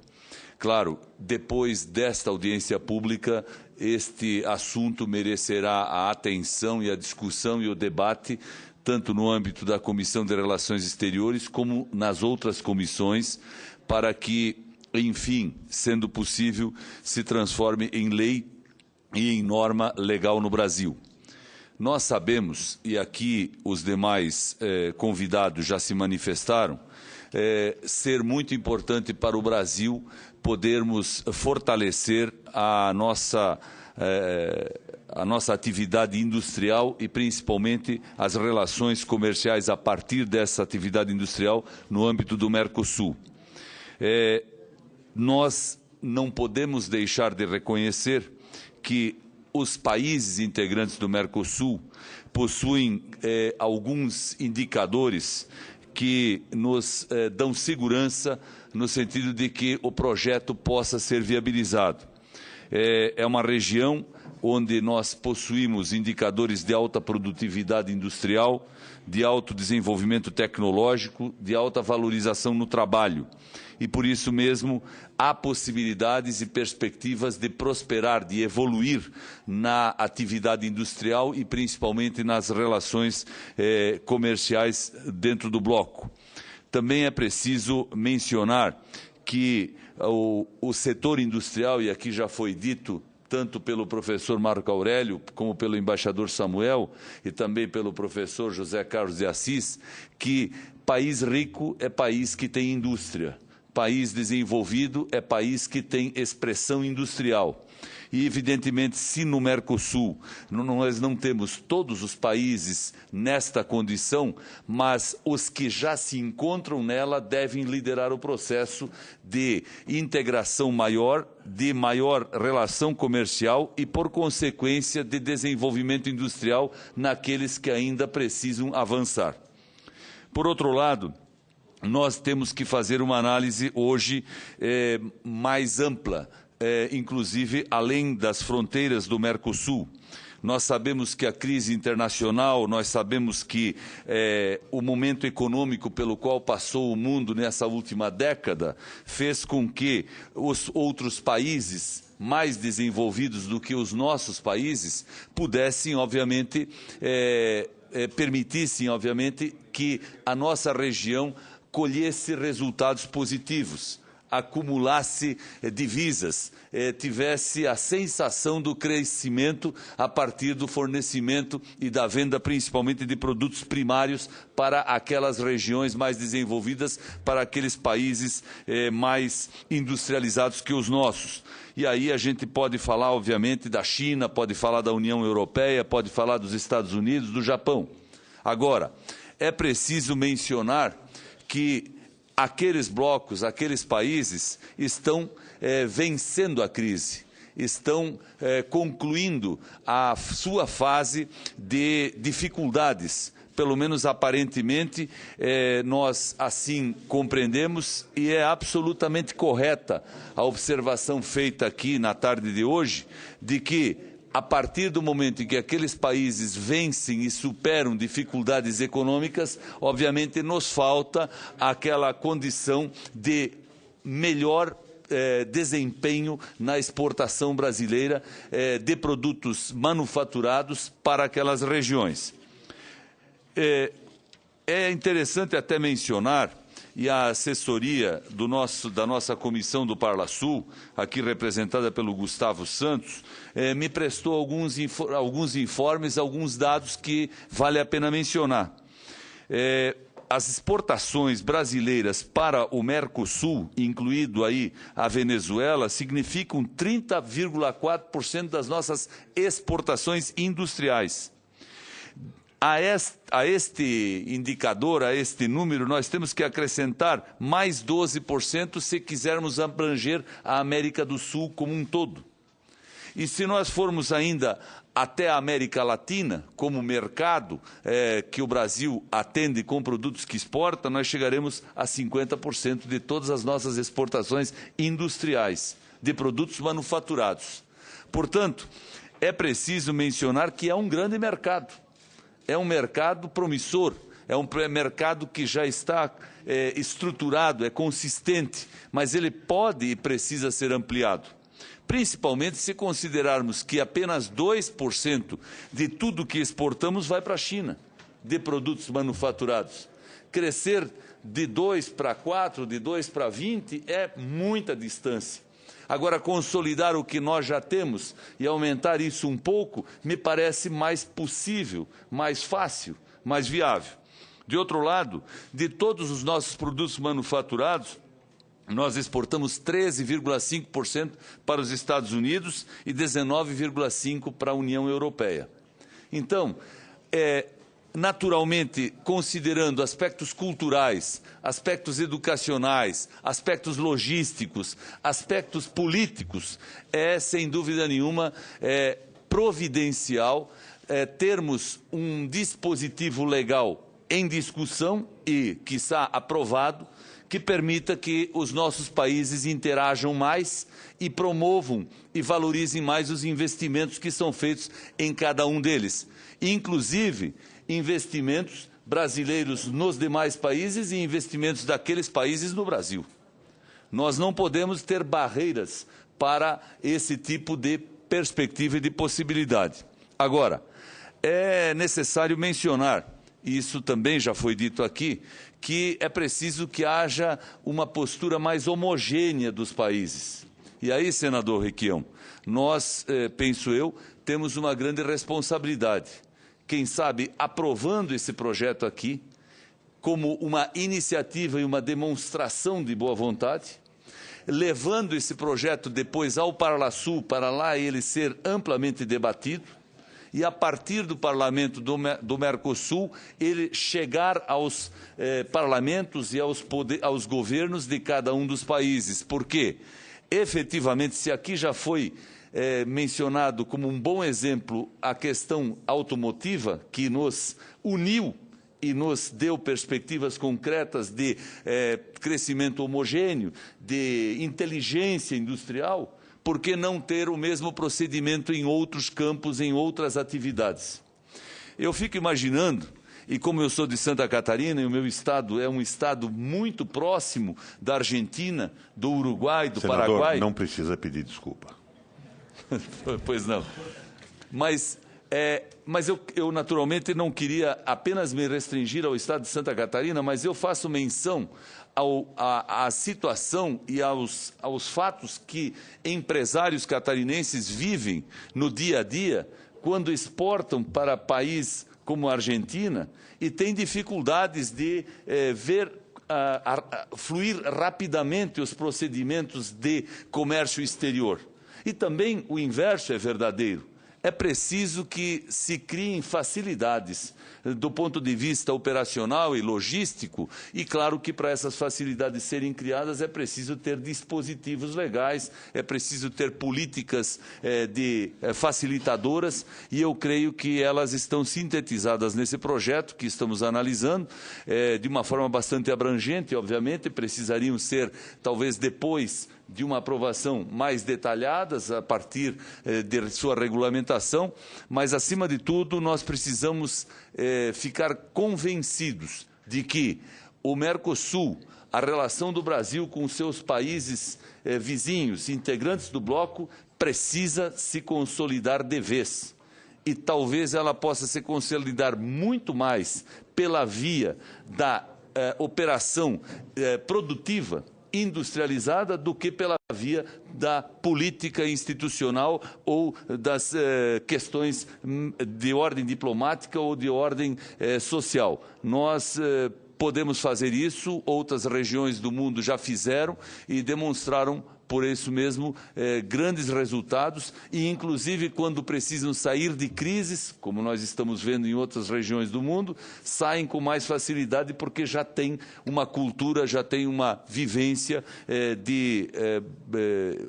Claro, depois desta audiência pública, este assunto merecerá a atenção e a discussão e o debate, tanto no âmbito da Comissão de Relações Exteriores, como nas outras comissões, para que, enfim, sendo possível, se transforme em lei e em norma legal no Brasil. Nós sabemos, e aqui os demais convidados já se manifestaram, ser muito importante para o Brasil podermos fortalecer a nossa atividade industrial e, principalmente, as relações comerciais a partir dessa atividade industrial no âmbito do Mercosul. Nós não podemos deixar de reconhecer que os países integrantes do Mercosul possuem alguns indicadores que nos dão segurança no sentido de que o projeto possa ser viabilizado. É uma região onde nós possuímos indicadores de alta produtividade industrial, de alto desenvolvimento tecnológico, de alta valorização no trabalho. E, por isso mesmo, há possibilidades e perspectivas de prosperar, de evoluir na atividade industrial e, principalmente, nas relações comerciais dentro do bloco. Também é preciso mencionar que o setor industrial, e aqui já foi dito, tanto pelo professor Marco Aurélio, como pelo embaixador Samuel, e também pelo professor José Carlos de Assis, que país rico é país que tem indústria. País desenvolvido é país que tem expressão industrial. E, evidentemente, se no Mercosul nós não temos todos os países nesta condição, mas os que já se encontram nela devem liderar o processo de integração maior, de maior relação comercial e, por consequência, de desenvolvimento industrial naqueles que ainda precisam avançar. Por outro lado, nós temos que fazer uma análise hoje mais ampla, inclusive além das fronteiras do Mercosul. Nós sabemos que a crise internacional, nós sabemos que o momento econômico pelo qual passou o mundo nessa última década fez com que os outros países mais desenvolvidos do que os nossos países pudessem, obviamente, permitissem, obviamente, que a nossa região colhesse resultados positivos, acumulasse divisas, tivesse a sensação do crescimento a partir do fornecimento e da venda, principalmente de produtos primários para aquelas regiões mais desenvolvidas, para aqueles países mais industrializados que os nossos. E aí a gente pode falar, obviamente, da China, pode falar da União Europeia, pode falar dos Estados Unidos, do Japão. Agora, é preciso mencionar que aqueles blocos, aqueles países estão vencendo a crise, estão concluindo a sua fase de dificuldades. Pelo menos aparentemente, nós assim compreendemos e é absolutamente correta a observação feita aqui na tarde de hoje, de que a partir do momento em que aqueles países vencem e superam dificuldades econômicas, obviamente nos falta aquela condição de melhor desempenho na exportação brasileira de produtos manufaturados para aquelas regiões. É interessante até mencionar e a assessoria da nossa comissão do Parlasul, aqui representada pelo Gustavo Santos, me prestou alguns informes, alguns dados que vale a pena mencionar. As exportações brasileiras para o Mercosul, incluído aí a Venezuela, significam 30,4% das nossas exportações industriais. A este indicador, a este número, nós temos que acrescentar mais 12% se quisermos abranger a América do Sul como um todo. E se nós formos ainda até a América Latina, como mercado que o Brasil atende com produtos que exporta, nós chegaremos a 50% de todas as nossas exportações industriais, de produtos manufaturados. Portanto, é preciso mencionar que é um grande mercado. É um mercado promissor, é um mercado que já está estruturado, é consistente, mas ele pode e precisa ser ampliado. Principalmente se considerarmos que apenas 2% de tudo que exportamos vai para a China, de produtos manufaturados. Crescer de 2 para 4, de 2 para 20 é muita distância. Agora, consolidar o que nós já temos e aumentar isso um pouco, me parece mais possível, mais fácil, mais viável. De outro lado, de todos os nossos produtos manufaturados, nós exportamos 13,5% para os Estados Unidos e 19,5% para a União Europeia. Então, naturalmente, considerando aspectos culturais, aspectos educacionais, aspectos logísticos, aspectos políticos, é, sem dúvida nenhuma, providencial termos um dispositivo legal em discussão e, quiçá, aprovado, que permita que os nossos países interajam mais e promovam e valorizem mais os investimentos que são feitos em cada um deles. Inclusive, investimentos brasileiros nos demais países e investimentos daqueles países no Brasil. Nós não podemos ter barreiras para esse tipo de perspectiva e de possibilidade. Agora, é necessário mencionar, e isso também já foi dito aqui, que é preciso que haja uma postura mais homogênea dos países. E aí, senador Requião, nós, penso eu, temos uma grande responsabilidade. Quem sabe, aprovando esse projeto aqui, como uma iniciativa e uma demonstração de boa vontade, levando esse projeto depois ao Parlasul, para lá ele ser amplamente debatido, e a partir do Parlamento do Mercosul, ele chegar aos parlamentos e aos governos de cada um dos países. Porque, efetivamente, se aqui já foi mencionado como um bom exemplo a questão automotiva, que nos uniu e nos deu perspectivas concretas de crescimento homogêneo, de inteligência industrial, por que não ter o mesmo procedimento em outros campos, em outras atividades? Eu fico imaginando, e como eu sou de Santa Catarina, e o meu estado é um estado muito próximo da Argentina, do Uruguai, do Senador, Paraguai... não precisa pedir desculpa. Pois não. Mas eu naturalmente não queria apenas me restringir ao estado de Santa Catarina, mas eu faço menção à situação e aos fatos que empresários catarinenses vivem no dia a dia quando exportam para país como a Argentina e têm dificuldades de ver fluir rapidamente os procedimentos de comércio exterior. E também o inverso é verdadeiro. É preciso que se criem facilidades do ponto de vista operacional e logístico, e claro que para essas facilidades serem criadas é preciso ter dispositivos legais, é preciso ter políticas facilitadoras, e eu creio que elas estão sintetizadas nesse projeto que estamos analisando, de uma forma bastante abrangente, obviamente, precisariam ser, talvez depois de uma aprovação mais detalhadas a partir de sua regulamentação, mas, acima de tudo, nós precisamos ficar convencidos de que o Mercosul, a relação do Brasil com seus países vizinhos, integrantes do bloco, precisa se consolidar de vez. E talvez ela possa se consolidar muito mais pela via da operação produtiva, industrializada, do que pela via da política institucional ou das questões de ordem diplomática ou de ordem social. Nós podemos fazer isso, outras regiões do mundo já fizeram e demonstraram, por isso mesmo, grandes resultados e, inclusive, quando precisam sair de crises, como nós estamos vendo em outras regiões do mundo, saem com mais facilidade porque já tem uma cultura, já tem uma vivência de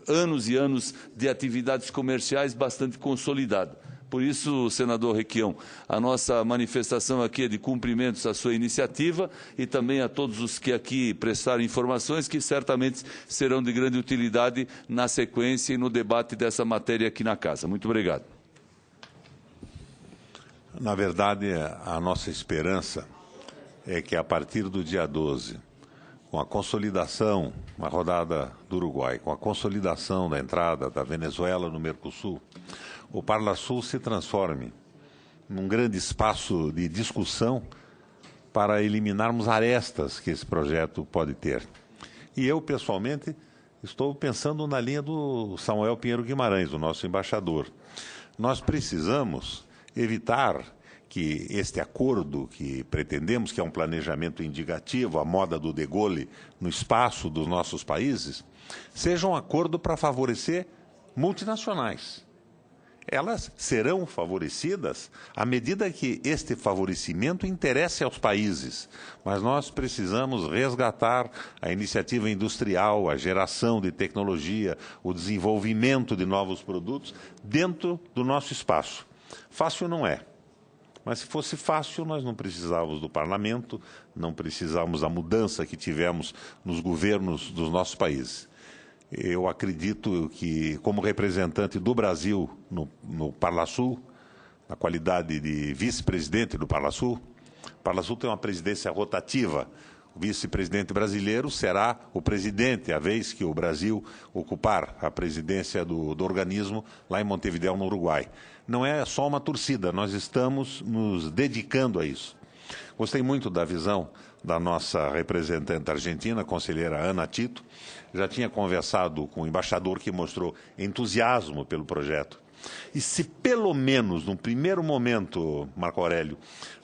anos e anos de atividades comerciais bastante consolidada. Por isso, senador Requião, a nossa manifestação aqui é de cumprimentos à sua iniciativa e também a todos os que aqui prestaram informações que certamente serão de grande utilidade na sequência e no debate dessa matéria aqui na Casa. Muito obrigado. Na verdade, a nossa esperança é que a partir do dia 12, com a consolidação, uma rodada do Uruguai, com a consolidação da entrada da Venezuela no Mercosul, o Parlasul se transforme num grande espaço de discussão para eliminarmos arestas que esse projeto pode ter. E eu, pessoalmente, estou pensando na linha do Samuel Pinheiro Guimarães, o nosso embaixador. Nós precisamos evitar que este acordo que pretendemos, que é um planejamento indicativo, a moda do De Gaulle no espaço dos nossos países, seja um acordo para favorecer multinacionais. Elas serão favorecidas à medida que este favorecimento interesse aos países. Mas nós precisamos resgatar a iniciativa industrial, a geração de tecnologia, o desenvolvimento de novos produtos dentro do nosso espaço. Fácil não é. Mas se fosse fácil, nós não precisávamos do parlamento, não precisávamos da mudança que tivemos nos governos dos nossos países. Eu acredito que, como representante do Brasil no Parlasul, na qualidade de vice-presidente do Parlasul, o Parlasul tem uma presidência rotativa. O vice-presidente brasileiro será o presidente, a vez que o Brasil ocupar a presidência do organismo lá em Montevideo, no Uruguai. Não é só uma torcida, nós estamos nos dedicando a isso. Gostei muito da visão da nossa representante argentina, a conselheira Ana Tito. Já tinha conversado com o embaixador que mostrou entusiasmo pelo projeto. E se pelo menos, num primeiro momento, Marco Aurélio,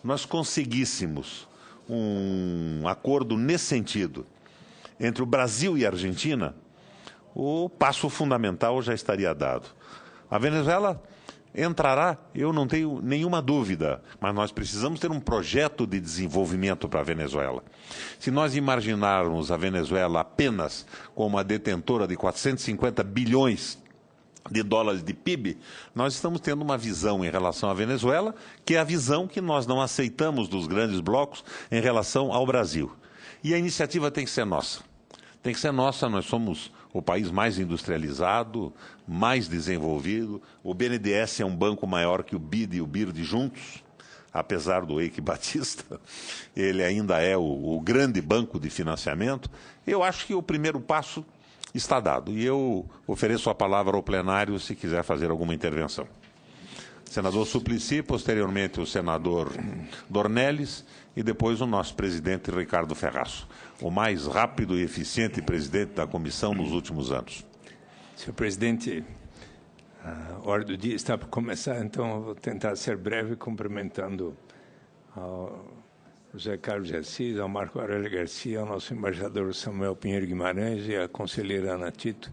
nós conseguíssemos um acordo nesse sentido entre o Brasil e a Argentina, o passo fundamental já estaria dado. A Venezuela entrará, eu não tenho nenhuma dúvida, mas nós precisamos ter um projeto de desenvolvimento para a Venezuela. Se nós imaginarmos a Venezuela apenas como a detentora de 450 bilhões de dólares de PIB, nós estamos tendo uma visão em relação à Venezuela, que é a visão que nós não aceitamos dos grandes blocos em relação ao Brasil. E a iniciativa tem que ser nossa. Tem que ser nossa, nós somos o país mais industrializado, mais desenvolvido. O BNDES é um banco maior que o BID e o BIRD juntos, apesar do Eike Batista. Ele ainda é o grande banco de financiamento. Eu acho que o primeiro passo está dado. E eu ofereço a palavra ao plenário se quiser fazer alguma intervenção. Senador Suplicy, posteriormente o senador Dornelles e depois o nosso presidente Ricardo Ferraço, o mais rápido e eficiente presidente da comissão nos últimos anos. Senhor presidente, a hora do dia está para começar, então eu vou tentar ser breve, cumprimentando ao José Carlos de Assis, ao Marco Aurélio Garcia, ao nosso embaixador Samuel Pinheiro Guimarães e à conselheira Ana Tito,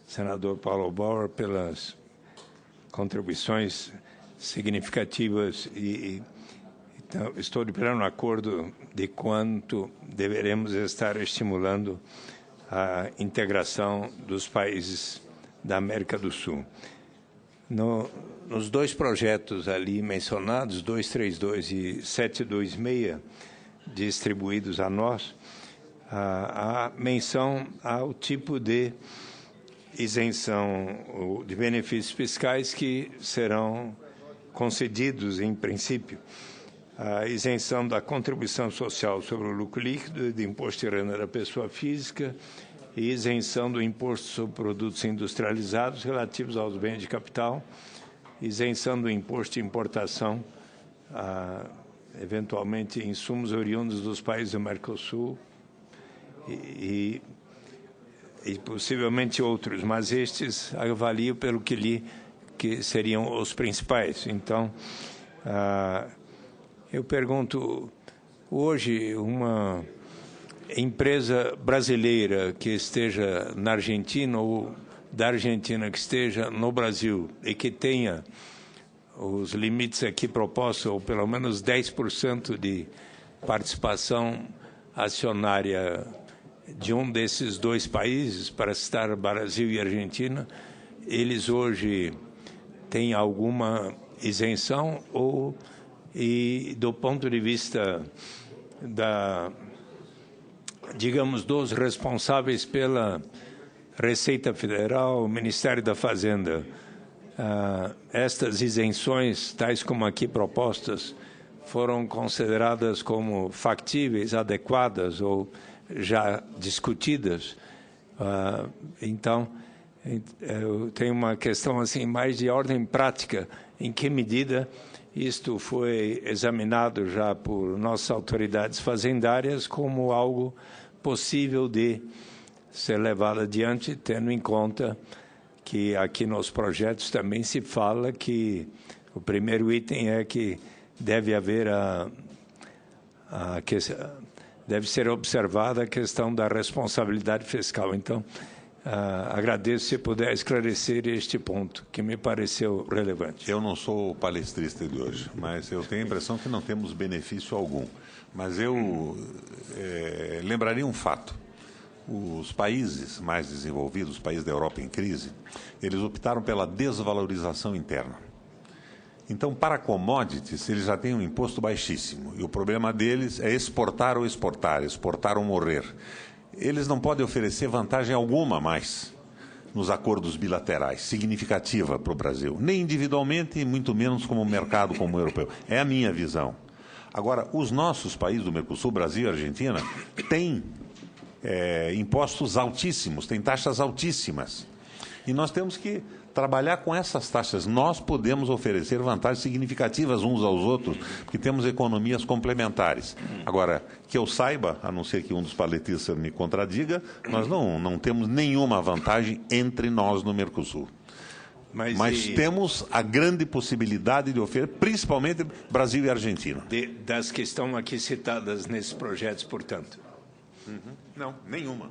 senador Paulo Bauer, pelas contribuições significativas então, estou de pleno acordo de quanto deveremos estar estimulando a integração dos países da América do Sul. Nos dois projetos ali mencionados, 232 e 726, distribuídos a nós, a menção ao tipo de isenção de benefícios fiscais que serão concedidos em princípio. A isenção da contribuição social sobre o lucro líquido, de imposto de renda da pessoa física e isenção do imposto sobre produtos industrializados relativos aos bens de capital, isenção do imposto de importação eventualmente insumos oriundos dos países do Mercosul e possivelmente outros, mas estes avalio pelo que li que seriam os principais. Então, eu pergunto, hoje uma empresa brasileira que esteja na Argentina ou da Argentina que esteja no Brasil e que tenha os limites aqui propostos, ou pelo menos 10% de participação acionária de um desses dois países, para citar Brasil e Argentina, eles hoje têm alguma isenção e do ponto de vista digamos, dos responsáveis pela Receita Federal, Ministério da Fazenda, estas isenções, tais como aqui propostas, foram consideradas como factíveis, adequadas ou já discutidas? Então, eu tenho uma questão assim mais de ordem prática. Em que medida isto foi examinado já por nossas autoridades fazendárias como algo possível de ser levado adiante, tendo em conta que aqui nos projetos também se fala que o primeiro item é que deve haver deve ser observada a questão da responsabilidade fiscal. Então, agradeço se puder esclarecer este ponto, que me pareceu relevante. Eu não sou o palestrista de hoje, mas eu tenho a impressão que não temos benefício algum. Mas eu lembraria um fato. Os países mais desenvolvidos, os países da Europa em crise, eles optaram pela desvalorização interna. Então, para commodities, eles já têm um imposto baixíssimo. E o problema deles é exportar ou morrer. Eles não podem oferecer vantagem alguma mais nos acordos bilaterais, significativa para o Brasil. Nem individualmente e muito menos como mercado como o europeu. É a minha visão. Agora, os nossos países do Mercosul, Brasil e Argentina, têm impostos altíssimos, têm taxas altíssimas. E nós temos que trabalhar com essas taxas. Nós podemos oferecer vantagens significativas uns aos outros, porque temos economias complementares. Agora, que eu saiba, a não ser que um dos palestristas me contradiga, nós não temos nenhuma vantagem entre nós no Mercosul. Mas temos a grande possibilidade de oferecer, principalmente Brasil e Argentina. Das que estão aqui citadas nesses projetos, portanto? Não, nenhuma.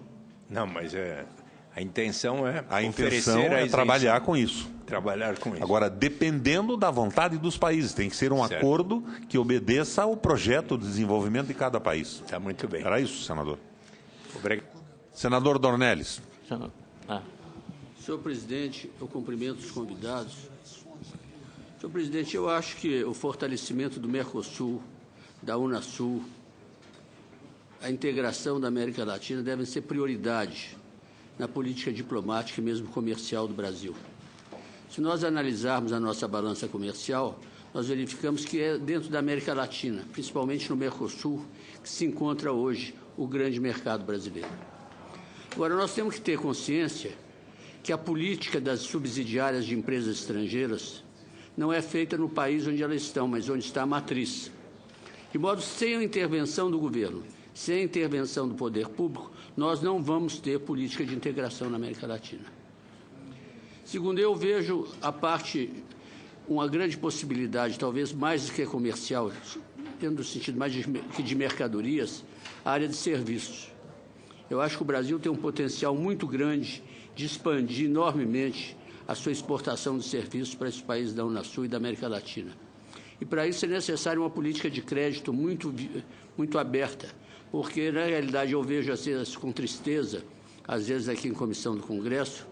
Não, mas a intenção é trabalhar com isso. Trabalhar com isso. Agora, dependendo da vontade dos países, tem que ser um acordo que obedeça ao projeto de desenvolvimento de cada país. Está muito bem. Era isso, senador. Obrigado. Senador Dornelles. Senhor presidente, eu cumprimento os convidados. Senhor presidente, eu acho que o fortalecimento do Mercosul, da Unasul, a integração da América Latina devem ser prioridades na política diplomática e mesmo comercial do Brasil. Se nós analisarmos a nossa balança comercial, nós verificamos que é dentro da América Latina, principalmente no Mercosul, que se encontra hoje o grande mercado brasileiro. Agora, nós temos que ter consciência que a política das subsidiárias de empresas estrangeiras não é feita no país onde elas estão, mas onde está a matriz. De modo, sem a intervenção do governo, sem a intervenção do poder público, nós não vamos ter política de integração na América Latina. Segundo, eu vejo uma grande possibilidade, talvez mais do que comercial, tendo no sentido mais de mercadorias, a área de serviços. Eu acho que o Brasil tem um potencial muito grande de expandir enormemente a sua exportação de serviços para esses países da Unasul e da América Latina. E para isso é necessária uma política de crédito muito aberta, porque, na realidade, eu vejo assim, com tristeza, às vezes aqui em comissão do Congresso,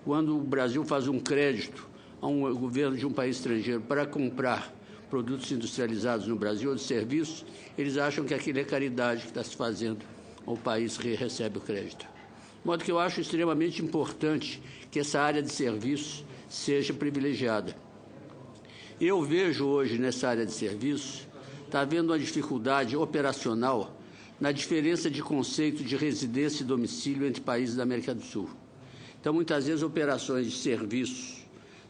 quando o Brasil faz um crédito a um governo de um país estrangeiro para comprar produtos industrializados no Brasil ou de serviços, eles acham que aquilo é caridade que está se fazendo ao país que recebe o crédito. De modo que eu acho extremamente importante que essa área de serviços seja privilegiada. Eu vejo hoje nessa área de serviços, está havendo uma dificuldade operacional na diferença de conceito de residência e domicílio entre países da América do Sul. Então, muitas vezes, operações de serviços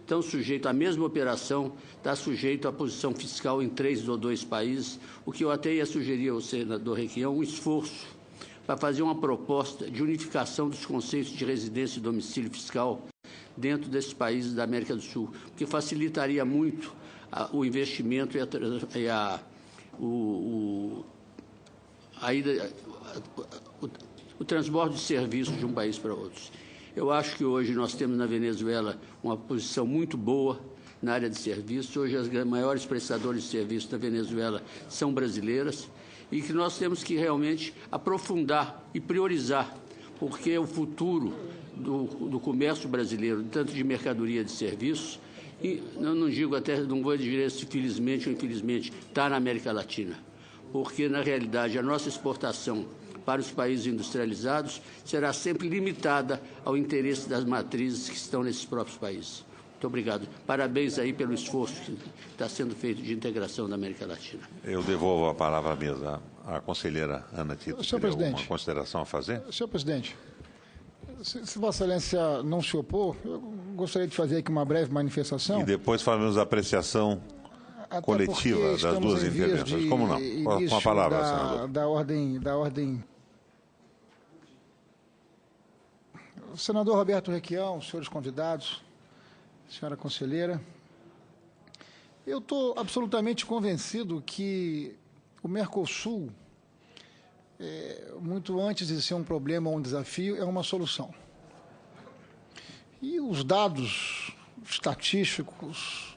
estão sujeitos à mesma operação, está sujeito à posição fiscal em 3 ou 2 países, o que eu até ia sugerir ao senador Requião um esforço para fazer uma proposta de unificação dos conceitos de residência e domicílio fiscal dentro desses países da América do Sul, porque facilitaria muito o investimento o transbordo de serviços de um país para outro. Eu acho que hoje nós temos na Venezuela uma posição muito boa na área de serviços. Hoje as maiores prestadoras de serviços da Venezuela são brasileiras e que nós temos que realmente aprofundar e priorizar, porque o futuro do comércio brasileiro, tanto de mercadoria e de serviços, e eu não digo até, não vou dizer se felizmente ou infelizmente, está na América Latina, porque na realidade a nossa exportação para os países industrializados será sempre limitada ao interesse das matrizes que estão nesses próprios países. Muito obrigado. Parabéns aí pelo esforço que está sendo feito de integração da América Latina. Eu devolvo a palavra à mesa. A conselheira Ana Tito, senhor tem presidente, alguma consideração a fazer? Senhor presidente, se Vossa Excelência não se opor, eu gostaria de fazer aqui uma breve manifestação. E depois faremos a apreciação coletiva das duas intervenções. Como não? Com a palavra, senador. Da ordem. O senador Roberto Requião, senhores convidados, senhora conselheira, eu estou absolutamente convencido que o Mercosul, muito antes de ser um problema ou um desafio, é uma solução. E os dados estatísticos,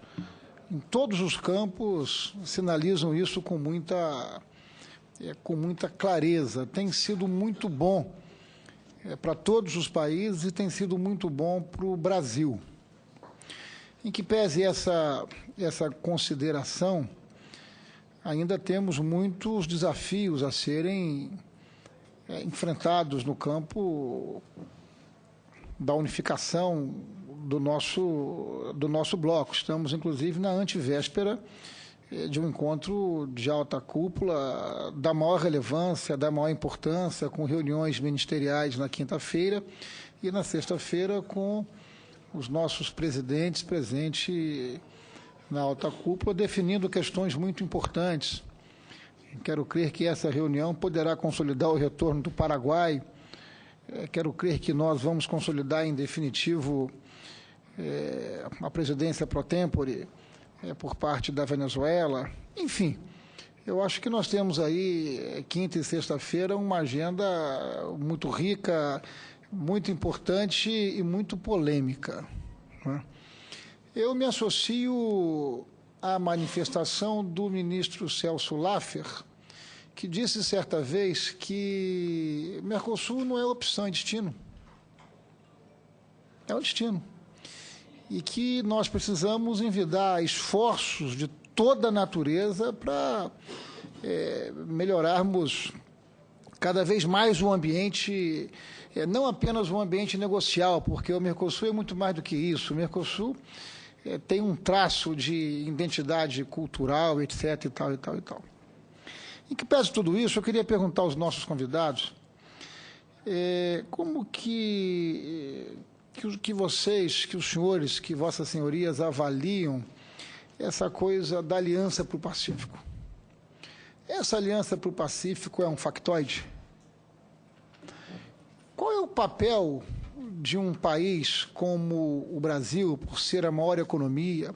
em todos os campos, sinalizam isso com muita clareza. Tem sido muito bom para todos os países e tem sido muito bom para o Brasil. Em que pese essa consideração, ainda temos muitos desafios a serem enfrentados no campo da unificação do nosso bloco. Estamos, inclusive, na antevéspera de um encontro de alta cúpula da maior relevância, da maior importância, com reuniões ministeriais na quinta-feira e na sexta-feira com os nossos presidentes presentes na alta cúpula, definindo questões muito importantes. Quero crer que essa reunião poderá consolidar o retorno do Paraguai. Quero crer que nós vamos consolidar, em definitivo, a presidência pro tempore por parte da Venezuela. Enfim, eu acho que nós temos aí, quinta e sexta-feira, uma agenda muito rica, muito importante e muito polêmica, né? Eu me associo à manifestação do ministro Celso Laffer, que disse certa vez que Mercosul não é opção, é destino. É um destino. E que nós precisamos envidar esforços de toda a natureza para melhorarmos cada vez mais o ambiente, não apenas um ambiente negocial, porque o Mercosul é muito mais do que isso. O Mercosul tem um traço de identidade cultural, etc., e tal, e tal, e tal. Em que pese tudo isso, eu queria perguntar aos nossos convidados como que vocês, que os senhores, que vossas senhorias avaliam essa coisa da Aliança para o Pacífico. Essa Aliança para o Pacífico é um factoide? Qual é o papel de um país como o Brasil, por ser a maior economia,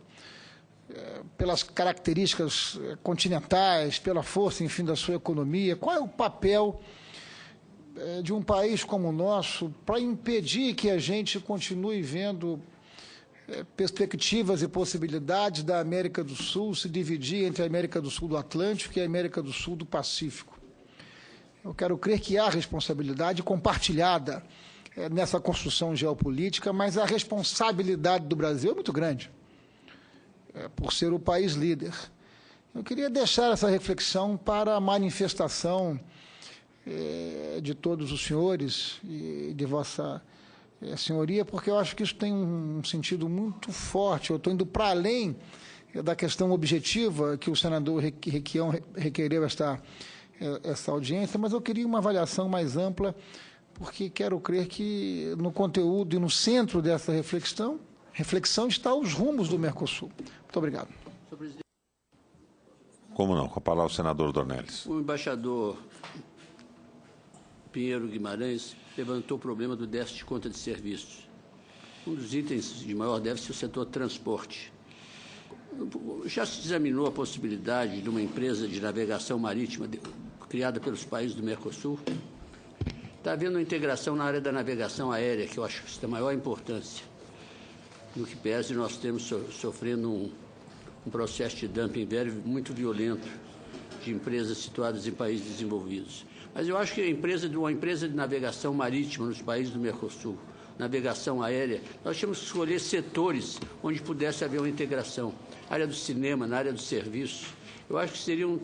pelas características continentais, pela força, enfim, da sua economia? Qual é o papel de um país como o nosso para impedir que a gente continue vendo perspectivas e possibilidades da América do Sul se dividir entre a América do Sul do Atlântico e a América do Sul do Pacífico? Eu quero crer que há responsabilidade compartilhada nessa construção geopolítica, mas a responsabilidade do Brasil é muito grande, por ser o país líder. Eu queria deixar essa reflexão para a manifestação de todos os senhores e de vossa senhoria, porque eu acho que isso tem um sentido muito forte. Eu estou indo para além da questão objetiva que o senador Requião requereu essa audiência, mas eu queria uma avaliação mais ampla, porque quero crer que no conteúdo e no centro dessa reflexão reflexão está os rumos do Mercosul. Muito obrigado. Como não? Com a palavra o senador Dornelles. O embaixador Pinheiro Guimarães levantou o problema do déficit de conta de serviços. Um dos itens de maior déficit é o setor transporte. Já se examinou a possibilidade de uma empresa de navegação marítima criada pelos países do Mercosul? Está havendo uma integração na área da navegação aérea, que eu acho que isso tem maior importância. No que pese, nós temos sofrendo um processo de dumping muito violento de empresas situadas em países desenvolvidos. Mas eu acho que uma empresa de navegação marítima nos países do Mercosul, navegação aérea, nós tínhamos que escolher setores onde pudesse haver uma integração. Na área do cinema, na área dos serviços. Eu acho que seriam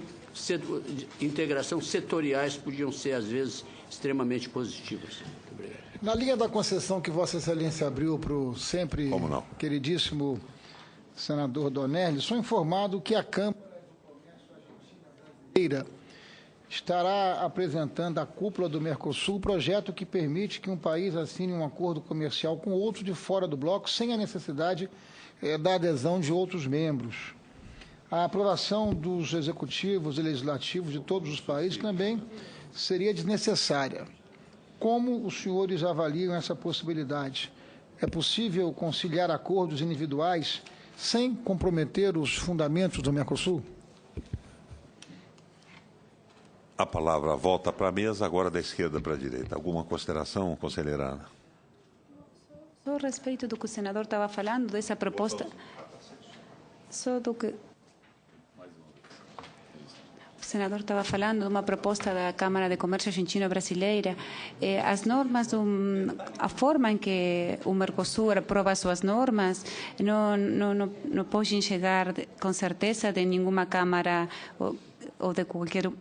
integração setoriais, podiam ser, às vezes, extremamente positivas. Muito obrigado. Na linha da concessão que Vossa Excelência abriu para o sempre queridíssimo senador Dornelles, sou informado que a Câmara estará apresentando à cúpula do Mercosul um projeto que permite que um país assine um acordo comercial com outro de fora do bloco, sem a necessidade da adesão de outros membros. A aprovação dos executivos e legislativos de todos os países também seria desnecessária. Como os senhores avaliam essa possibilidade? É possível conciliar acordos individuais sem comprometer os fundamentos do Mercosul? A palavra volta para a mesa, agora da esquerda para a direita. Alguma consideração, conselheira Ana? Só a respeito do que o senador estava falando, dessa proposta... Só do que... O senador estava falando de uma proposta da Câmara de Comércio Argentino-Brasileira. As normas, a forma em que o Mercosul aprova suas normas, não pode chegar com certeza de nenhuma Câmara ou de qualquer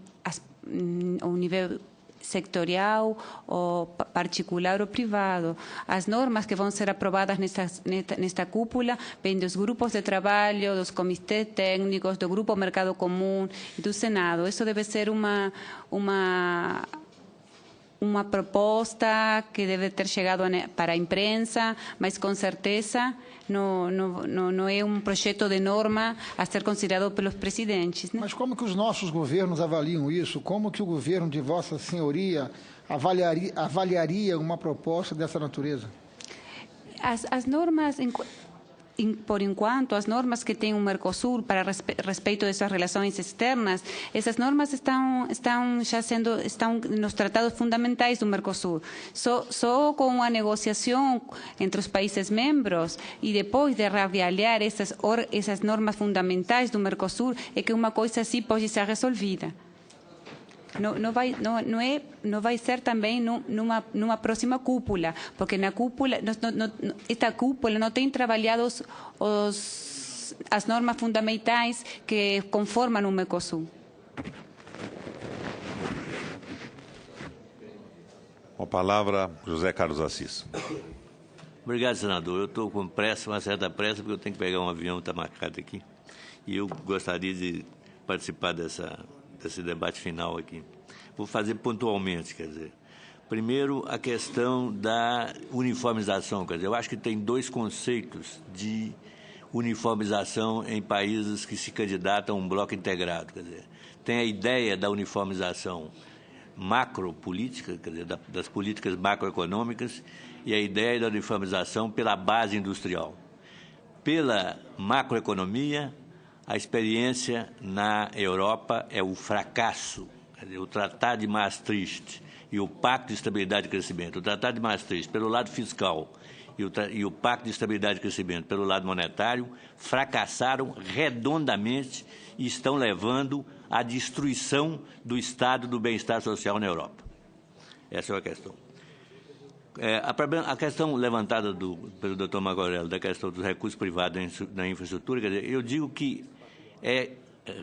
um nível sectorial ou particular ou privado. As normas que vão ser aprovadas nesta cúpula vêm dos grupos de trabalho, dos comitês técnicos, do Grupo Mercado Comum e do Senado. Isso deve ser uma proposta que deve ter chegado para a imprensa, mas com certeza não é um projeto de norma a ser considerado pelos presidentes. Né? Mas como que os nossos governos avaliam isso? Como que o governo de Vossa Senhoria avaliaria uma proposta dessa natureza? As normas... Por enquanto, as normas que tem o Mercosul para respeito dessas relações externas, essas normas estão nos tratados fundamentais do Mercosul. Só com a negociação entre os países membros e depois de reavaliar essas normas fundamentais do Mercosul é que uma coisa assim pode ser resolvida. Não vai ser também numa próxima cúpula, porque na cúpula, esta cúpula não tem trabalhado as normas fundamentais que conformam o Mercosul. Com a palavra, José Carlos Assis. Obrigado, senador. Eu estou com pressa, uma certa pressa, porque eu tenho que pegar um avião que está marcado aqui. E eu gostaria de participar desse debate final aqui. Vou fazer pontualmente, quer dizer. Primeiro, a questão da uniformização, quer dizer, eu acho que tem dois conceitos de uniformização em países que se candidatam a um bloco integrado, quer dizer. Tem a ideia da uniformização macropolítica, quer dizer, das políticas macroeconômicas, e a ideia da uniformização pela base industrial. Pela macroeconomia, a experiência na Europa é o fracasso, quer dizer, o Tratado de Maastricht e o Pacto de Estabilidade e Crescimento. O Tratado de Maastricht, pelo lado fiscal, e o Pacto de Estabilidade e Crescimento, pelo lado monetário, fracassaram redondamente e estão levando à destruição do estado do bem-estar social na Europa. Essa é a questão. A questão levantada pelo Dr. Magorello, da questão dos recursos privados na infraestrutura, quer dizer, eu digo que é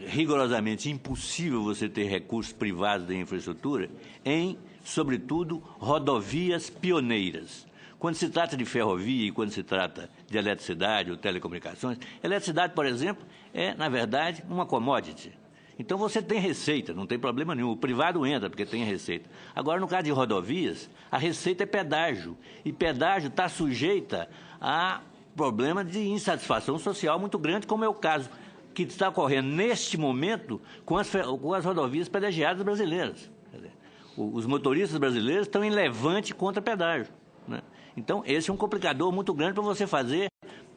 rigorosamente impossível você ter recursos privados da infraestrutura em, sobretudo, rodovias pioneiras. Quando se trata de ferrovia e quando se trata de eletricidade ou telecomunicações, eletricidade, por exemplo, é, na verdade, uma commodity. Então, você tem receita, não tem problema nenhum. O privado entra porque tem receita. Agora, no caso de rodovias, a receita é pedágio. E pedágio está sujeita a problema de insatisfação social muito grande, como é o caso que está ocorrendo neste momento com as rodovias pedagiadas brasileiras. Quer dizer, os motoristas brasileiros estão em levante contra pedágio, né? Então, esse é um complicador muito grande para você fazer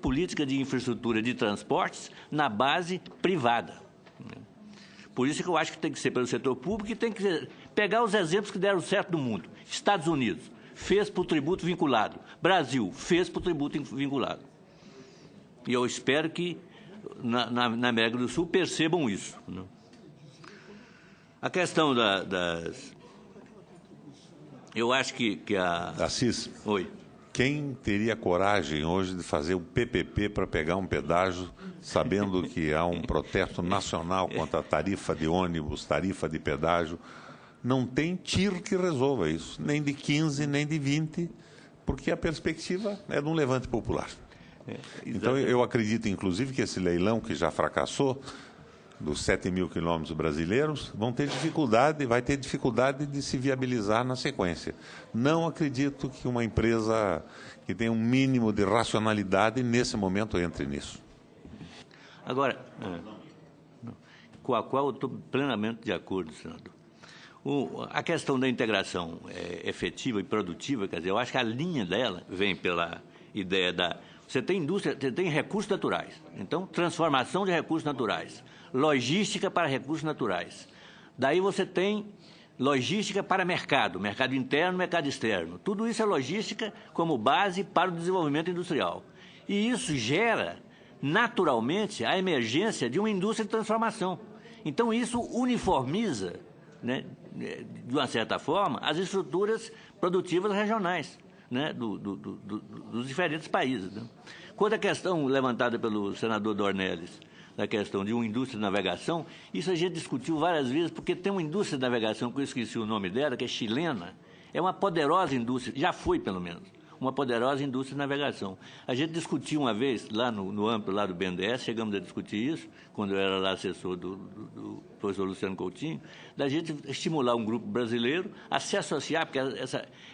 política de infraestrutura de transportes na base privada. Por isso que eu acho que tem que ser pelo setor público e tem que pegar os exemplos que deram certo no mundo. Estados Unidos fez por tributo vinculado. Brasil fez por tributo vinculado. E eu espero que na América do Sul percebam isso, né? A questão das... Eu acho que a... Assis. Oi. Quem teria coragem hoje de fazer um PPP para pegar um pedágio, sabendo que há um protesto nacional contra a tarifa de ônibus, tarifa de pedágio? Não tem tiro que resolva isso, nem de 15, nem de 20, porque a perspectiva é de um levante popular. Então, eu acredito, inclusive, que esse leilão que já fracassou, dos 7 mil quilômetros brasileiros, vai ter dificuldade de se viabilizar na sequência. Não acredito que uma empresa que tem um mínimo de racionalidade, nesse momento, entre nisso. Agora, com a qual eu estou plenamente de acordo, senador. A questão da integração efetiva e produtiva, quer dizer, eu acho que a linha dela vem pela ideia da... Você tem indústria, você tem recursos naturais. Então, transformação de recursos naturais. Logística para recursos naturais. Daí você tem logística para mercado interno, mercado externo. Tudo isso é logística como base para o desenvolvimento industrial. E isso gera, naturalmente, a emergência de uma indústria de transformação. Então, isso uniformiza, né, de uma certa forma, as estruturas produtivas regionais, né, dos diferentes países, né? Quanto à questão levantada pelo senador Dornelles, da questão de uma indústria de navegação, isso a gente discutiu várias vezes, porque tem uma indústria de navegação, que eu esqueci o nome dela, que é chilena, é uma poderosa indústria, já foi pelo menos, uma poderosa indústria de navegação. A gente discutiu uma vez, lá no âmbito lá do BNDES, chegamos a discutir isso, quando eu era lá assessor do professor Luciano Coutinho, da gente estimular um grupo brasileiro a se associar, porque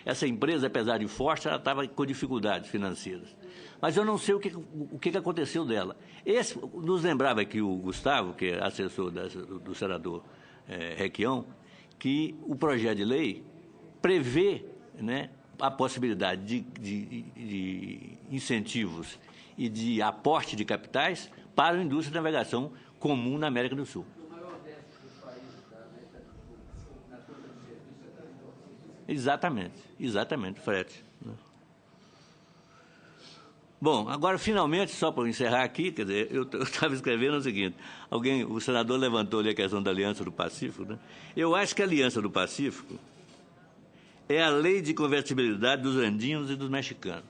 essa empresa, apesar de forte, ela estava com dificuldades financeiras. Mas eu não sei o que aconteceu dela. Esse nos lembrava aqui o Gustavo, que é assessor do senador Requião, que o projeto de lei prevê, né, a possibilidade de incentivos e de aporte de capitais para a indústria de navegação comum na América do Sul. Exatamente, frete. Bom, agora, finalmente, só para encerrar aqui, quer dizer, eu estava escrevendo o seguinte, o senador levantou ali a questão da Aliança do Pacífico, né? Eu acho que a Aliança do Pacífico é a lei de convertibilidade dos andinos e dos mexicanos,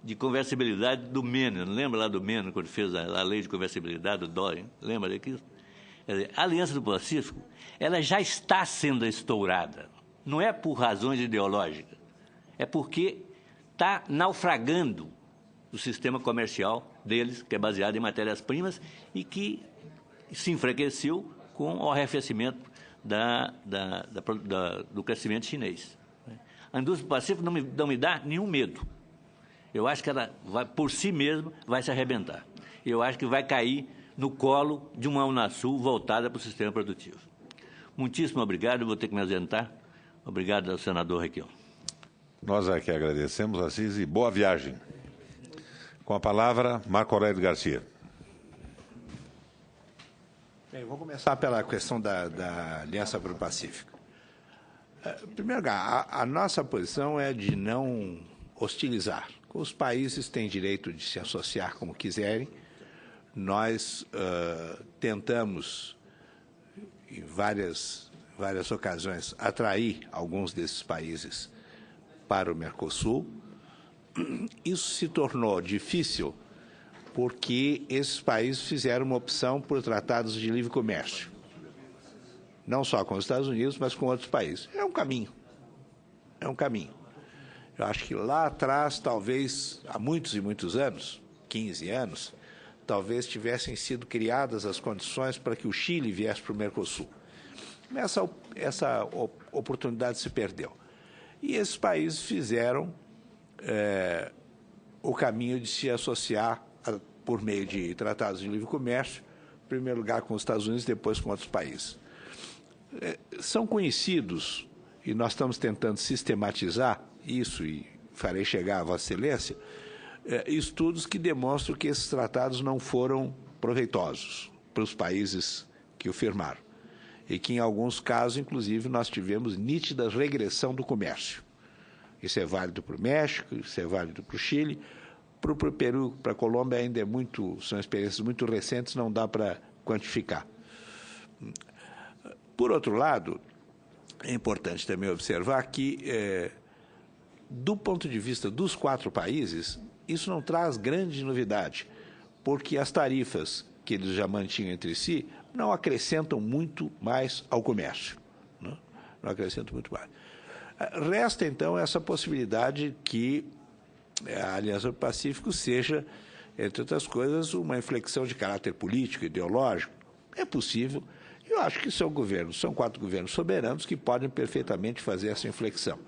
de conversibilidade do Menem. Lembra lá do Menem, quando fez a lei de conversibilidade do Dória? Lembra daquilo? Quer dizer, a Aliança do Pacífico, ela já está sendo estourada. Não é por razões ideológicas, é porque está naufragando o sistema comercial deles, que é baseado em matérias-primas e que se enfraqueceu com o arrefecimento do crescimento chinês. A indústria do Pacífico não me dá nenhum medo. Eu acho que ela, por si mesma, vai se arrebentar. Eu acho que vai cair no colo de uma Unasul voltada para o sistema produtivo. Muitíssimo obrigado, vou ter que me ausentar. Obrigado ao senador Requião. Nós aqui agradecemos, Assis, e boa viagem. Com a palavra, Marco Aurélio Garcia. Bem, vou começar pela questão da Aliança para o Pacífico. Em primeiro lugar, a nossa posição é de não hostilizar. Os países têm direito de se associar como quiserem. Nós tentamos, em várias ocasiões, atrair alguns desses países para o Mercosul. Isso se tornou difícil porque esses países fizeram uma opção por tratados de livre comércio, não só com os Estados Unidos, mas com outros países. É um caminho. Eu acho que lá atrás, talvez, há muitos e muitos anos, 15 anos, talvez tivessem sido criadas as condições para que o Chile viesse para o Mercosul. Essa oportunidade se perdeu. E esses países fizeram o caminho de se associar por meio de tratados de livre comércio, em primeiro lugar com os Estados Unidos, depois com outros países. São conhecidos, e nós estamos tentando sistematizar isso, e farei chegar a Vossa Excelência, estudos que demonstram que esses tratados não foram proveitosos para os países que o firmaram. E que, em alguns casos, inclusive, nós tivemos nítida regressão do comércio. Isso é válido para o México, isso é válido para o Chile. Para o Peru, para a Colômbia, ainda são experiências muito recentes, não dá para quantificar. Por outro lado, é importante também observar que, do ponto de vista dos 4 países, isso não traz grande novidade, porque as tarifas que eles já mantinham entre si não acrescentam muito mais ao comércio. Não acrescentam muito mais. Resta, então, essa possibilidade que a Aliança do Pacífico seja, entre outras coisas, uma inflexão de caráter político, ideológico. É possível. Eu acho que são 4 governos soberanos que podem perfeitamente fazer essa inflexão.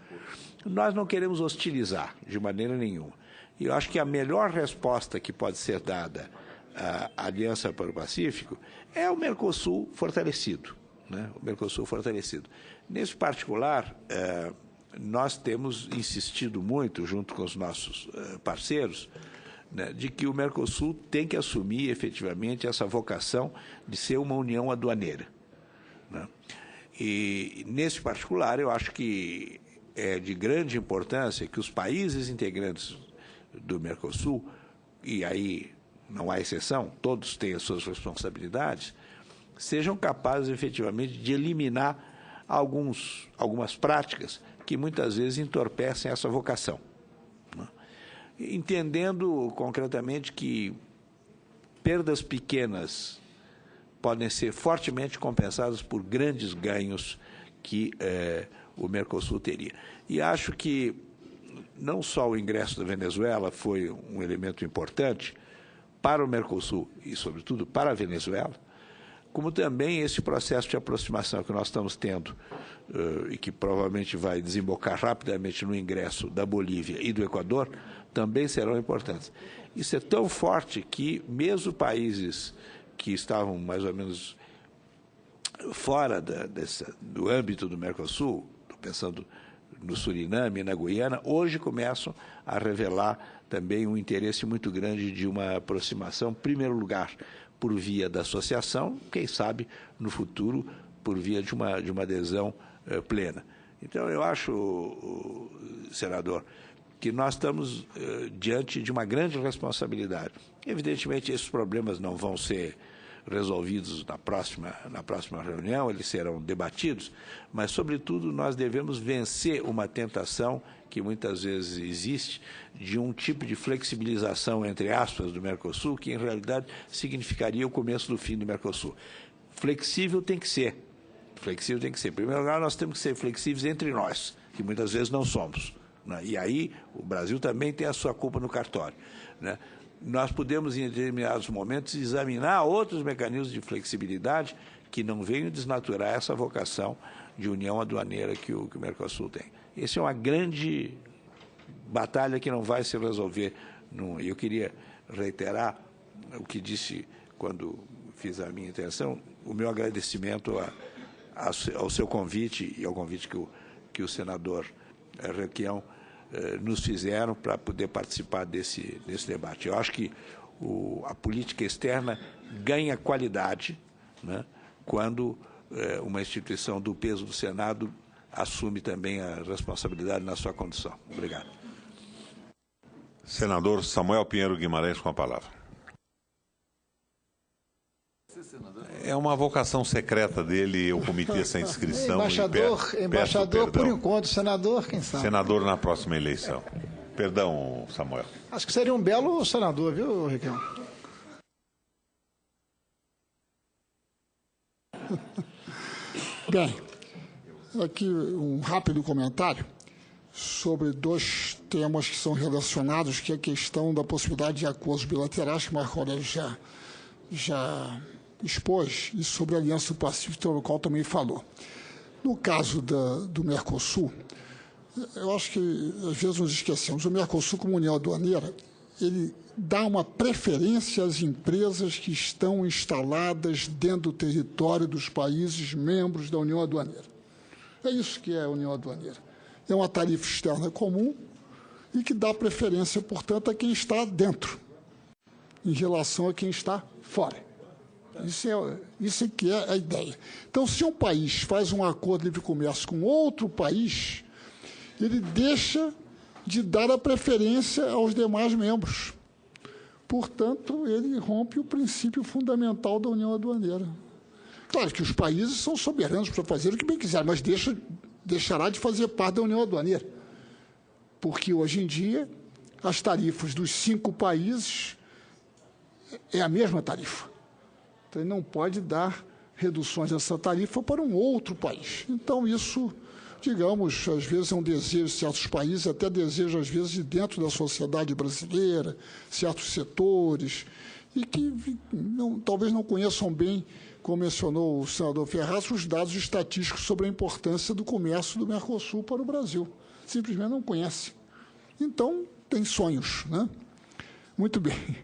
Nós não queremos hostilizar de maneira nenhuma. E eu acho que a melhor resposta que pode ser dada à Aliança para o Pacífico é o Mercosul fortalecido. O Mercosul fortalecido. Nesse particular, nós temos insistido muito, junto com os nossos parceiros, de que o Mercosul tem que assumir efetivamente essa vocação de ser uma união aduaneira. E, nesse particular, eu acho que é de grande importância que os países integrantes do Mercosul, e aí não há exceção, todos têm as suas responsabilidades, sejam capazes efetivamente de eliminar algumas práticas que muitas vezes entorpecem essa vocação. Entendendo concretamente que perdas pequenas podem ser fortemente compensadas por grandes ganhos que o Mercosul teria. E acho que não só o ingresso da Venezuela foi um elemento importante para o Mercosul e, sobretudo, para a Venezuela, como também esse processo de aproximação que nós estamos tendo e que provavelmente vai desembocar rapidamente no ingresso da Bolívia e do Equador, também serão importantes. Isso é tão forte que mesmo países que estavam mais ou menos fora do âmbito do Mercosul, estou pensando no Suriname e na Guiana, hoje começam a revelar também um interesse muito grande de uma aproximação, em primeiro lugar, por via da associação, quem sabe, no futuro, por via de uma adesão plena. Então, eu acho, senador, que nós estamos diante de uma grande responsabilidade. Evidentemente, esses problemas não vão ser resolvidos na próxima reunião, eles serão debatidos, mas, sobretudo, nós devemos vencer uma tentação que muitas vezes existe de um tipo de flexibilização, entre aspas, do Mercosul, que, em realidade, significaria o começo do fim do Mercosul. Flexível tem que ser. Flexível tem que ser. Em primeiro lugar, nós temos que ser flexíveis entre nós, que muitas vezes não somos. E aí, o Brasil também tem a sua culpa no cartório. Nós podemos, em determinados momentos, examinar outros mecanismos de flexibilidade que não venham desnaturar essa vocação de união aduaneira que o Mercosul tem. Essa é uma grande batalha que não vai se resolver. Eu queria reiterar o que disse quando fiz a minha intervenção, o meu agradecimento ao seu convite e ao convite que o senador Requião nos fizeram para poder participar desse debate. Eu acho que a política externa ganha qualidade quando uma instituição do peso do Senado assume também a responsabilidade na sua condição. Obrigado. Senador Samuel Pinheiro Guimarães, com a palavra. É uma vocação secreta dele, eu cometi essa inscrição. Embaixador por enquanto, senador, quem sabe? Senador na próxima eleição. Perdão, Samuel. Acho que seria um belo senador, viu, Riquelme? Bem, aqui um rápido comentário sobre 2 temas que são relacionados, que é a questão da possibilidade de acordos bilaterais, que o Marco Aurélio já expôs, e sobre a Aliança do Pacífico, sobre o qual também falou. No caso do Mercosul, eu acho que às vezes nos esquecemos, o Mercosul como união aduaneira, ele dá uma preferência às empresas que estão instaladas dentro do território dos países membros da União Aduaneira. É isso que é a União Aduaneira. É uma tarifa externa comum e que dá preferência, portanto, a quem está dentro, em relação a quem está fora. Isso é que é a ideia. Então, se um país faz um acordo de livre comércio com outro país, ele deixa de dar a preferência aos demais membros. Portanto, ele rompe o princípio fundamental da União Aduaneira. Claro que os países são soberanos para fazer o que bem quiserem, mas deixará de fazer parte da União Aduaneira. Porque, hoje em dia, as tarifas dos 5 países é a mesma tarifa. Então, ele não pode dar reduções dessa tarifa para um outro país. Então, isso, digamos, às vezes é um desejo de certos países, até desejo, às vezes, de dentro da sociedade brasileira, certos setores, e que talvez não conheçam bem, como mencionou o senador Ferraz, os dados estatísticos sobre a importância do comércio do Mercosul para o Brasil. Simplesmente não conhecem. Então, tem sonhos, né? Muito bem.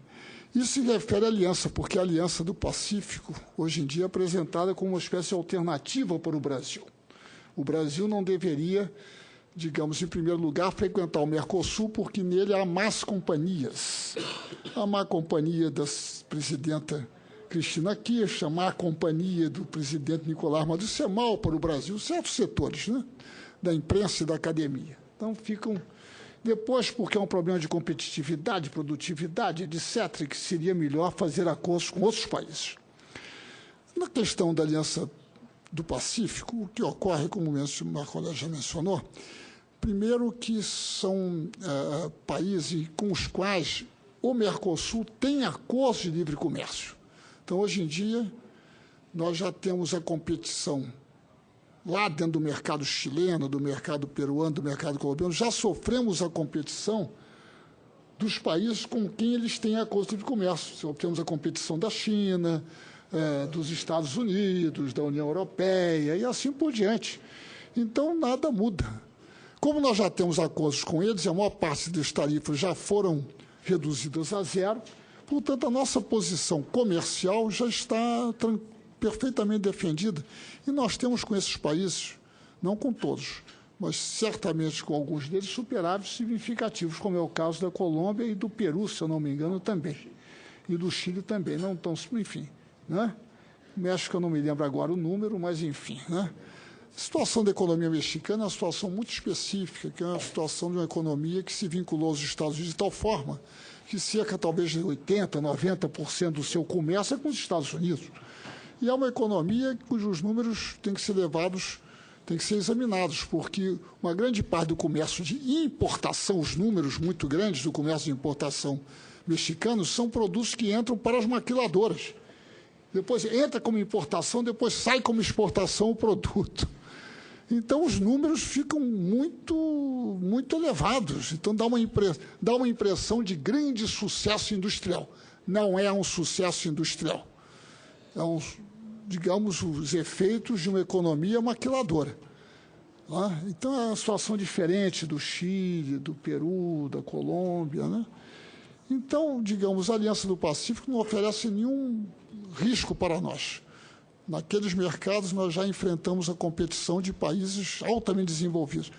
Isso se refere à aliança, porque a Aliança do Pacífico, hoje em dia, é apresentada como uma espécie de alternativa para o Brasil. O Brasil não deveria, digamos, em primeiro lugar, frequentar o Mercosul, porque nele há más companhias. A má companhia da presidenta Cristina Kirchner, a má companhia do presidente Nicolás Maduro. Isso é mal para o Brasil, certos setores, né, da imprensa e da academia. Então, ficam... Depois, porque é um problema de competitividade, produtividade, etc., que seria melhor fazer acordos com outros países. Na questão da Aliança do Pacífico, o que ocorre, como o Marco já mencionou, primeiro que são países com os quais o Mercosul tem acordos de livre comércio. Então, hoje em dia, nós já temos a competição lá dentro do mercado chileno, do mercado peruano, do mercado colombiano, já sofremos a competição dos países com quem eles têm acordos de livre comércio. Temos a competição da China, dos Estados Unidos, da União Europeia e assim por diante. Então, nada muda. Como nós já temos acordos com eles, a maior parte das tarifas já foram reduzidas a zero, portanto, a nossa posição comercial já está perfeitamente defendida. E nós temos com esses países, não com todos, mas certamente com alguns deles, superávites significativos, como é o caso da Colômbia e do Peru, se eu não me engano, também. E do Chile também. Não tão, enfim, né? México, eu não me lembro agora o número, mas, enfim, né? A situação da economia mexicana é uma situação muito específica, que é uma situação de uma economia que se vinculou aos Estados Unidos de tal forma que cerca, talvez, de 80%, 90% do seu comércio é com os Estados Unidos. E é uma economia cujos números têm que ser levados, têm que ser examinados, porque uma grande parte do comércio de importação, os números muito grandes do comércio de importação mexicano, são produtos que entram para as maquiladoras. Depois entra como importação, depois sai como exportação o produto. Então, os números ficam muito elevados. Então, dá uma impressão de grande sucesso industrial. Não é um sucesso industrial. Digamos, os efeitos de uma economia maquiladora. Né? Então, é uma situação diferente do Chile, do Peru, da Colômbia. Né? Então, digamos, a Aliança do Pacífico não oferece nenhum risco para nós. Naqueles mercados, nós já enfrentamos a competição de países altamente desenvolvidos.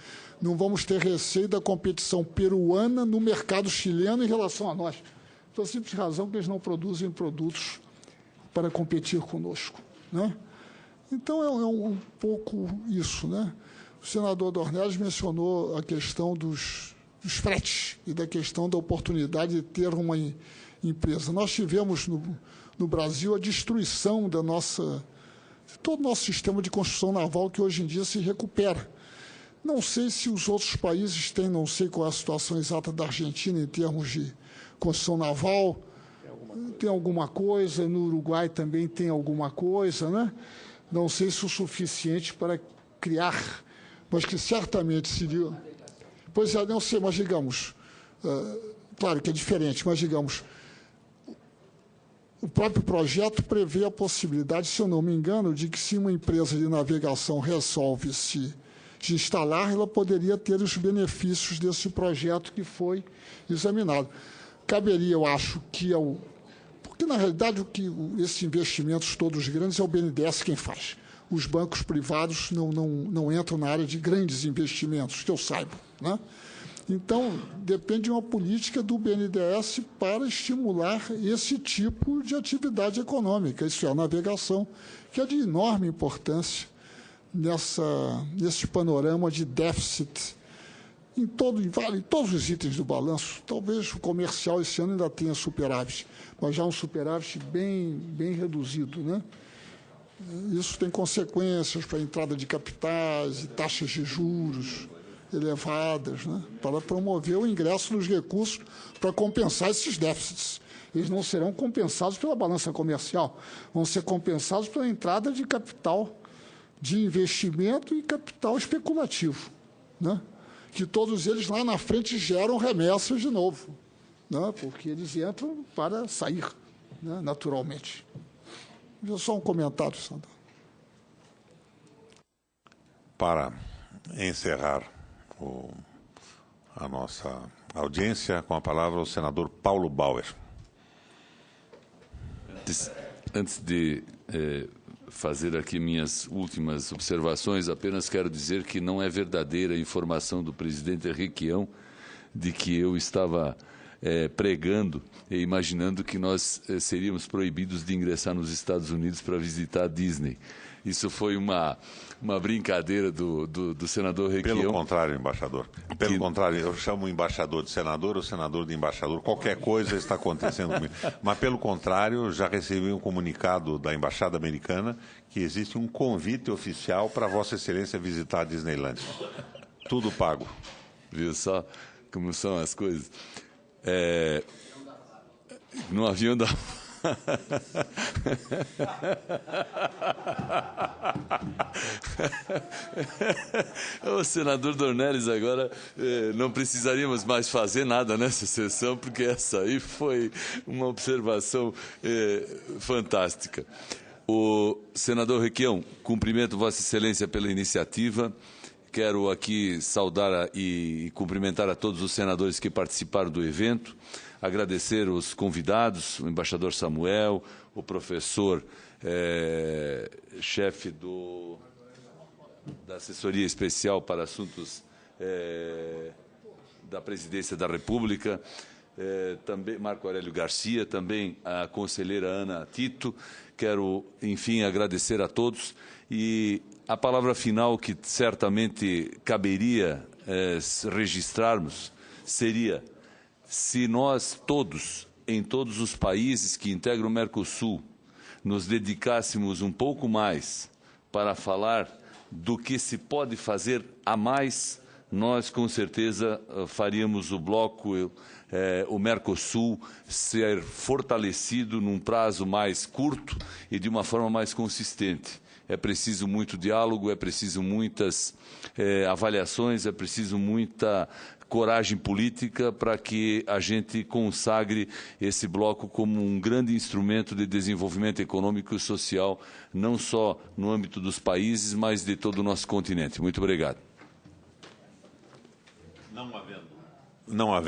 Não vamos ter receio da competição peruana no mercado chileno em relação a nós. Pela simples razão que eles não produzem produtos para competir conosco. Né? Então, é um pouco isso. Né? O senador Dornelles mencionou a questão dos fretes e da questão da oportunidade de ter uma empresa. Nós tivemos no Brasil a destruição de todo o nosso sistema de construção naval, que hoje em dia se recupera. Não sei se os outros países têm, não sei qual é a situação exata da Argentina em termos de construção naval, tem alguma coisa, no Uruguai também tem alguma coisa, né? Não sei se o suficiente para criar, mas que certamente seria... Pois é, não sei, mas digamos, claro que é diferente, mas digamos, o próprio projeto prevê a possibilidade, se eu não me engano, de que se uma empresa de navegação resolve se instalar, ela poderia ter os benefícios desse projeto que foi examinado. caberia, eu acho, que é o... Porque, na realidade, esses investimentos todos grandes é o BNDES quem faz. Os bancos privados não entram na área de grandes investimentos, que eu saiba, né? Então, depende de uma política do BNDES para estimular esse tipo de atividade econômica, isso é, a navegação, que é de enorme importância nesse panorama de déficit em todos os itens do balanço. Talvez o comercial esse ano ainda tenha superávit, mas já um superávit bem reduzido, né? Isso tem consequências para a entrada de capitais e taxas de juros elevadas, né, para promover o ingresso dos recursos para compensar esses déficits. Eles não serão compensados pela balança comercial, vão ser compensados pela entrada de capital de investimento e capital especulativo, né, que todos eles lá na frente geram remessas de novo, né, porque eles entram para sair, né, naturalmente. Só um comentário, Sandra. Para encerrar a nossa audiência, com a palavra o senador Paulo Bauer. Antes de fazer aqui minhas últimas observações, apenas quero dizer que não é verdadeira a informação do presidente Requião de que eu estava pregando e imaginando que nós seríamos proibidos de ingressar nos Estados Unidos para visitar a Disney. Isso foi uma brincadeira do senador Requião. Pelo contrário, embaixador. Pelo contrário, eu chamo o embaixador de senador, o senador de embaixador. Qualquer coisa está acontecendo comigo. Mas, pelo contrário, já recebi um comunicado da Embaixada Americana que existe um convite oficial para Vossa Excelência visitar a Disneylândia. Tudo pago. Viu só como são as coisas? No avião da... O senador Dornelles, agora não precisaríamos mais fazer nada nessa sessão, porque essa aí foi uma observação fantástica. O senador Requião, cumprimento Vossa Excelência pela iniciativa. Quero aqui saudar e cumprimentar a todos os senadores que participaram do evento, agradecer os convidados, o embaixador Samuel, o professor chefe da Assessoria Especial para Assuntos da Presidência da República, também Marco Aurélio Garcia, também a conselheira Ana Tito. Quero, enfim, agradecer a todos e a palavra final que certamente caberia registrarmos seria: se nós todos, em todos os países que integram o Mercosul, nos dedicássemos um pouco mais para falar do que se pode fazer a mais, nós com certeza faríamos o bloco, o Mercosul, ser fortalecido num prazo mais curto e de uma forma mais consistente. É preciso muito diálogo, é preciso muitas avaliações, é preciso muita coragem política para que a gente consagre esse bloco como um grande instrumento de desenvolvimento econômico e social, não só no âmbito dos países, mas de todo o nosso continente. Muito obrigado. Não havendo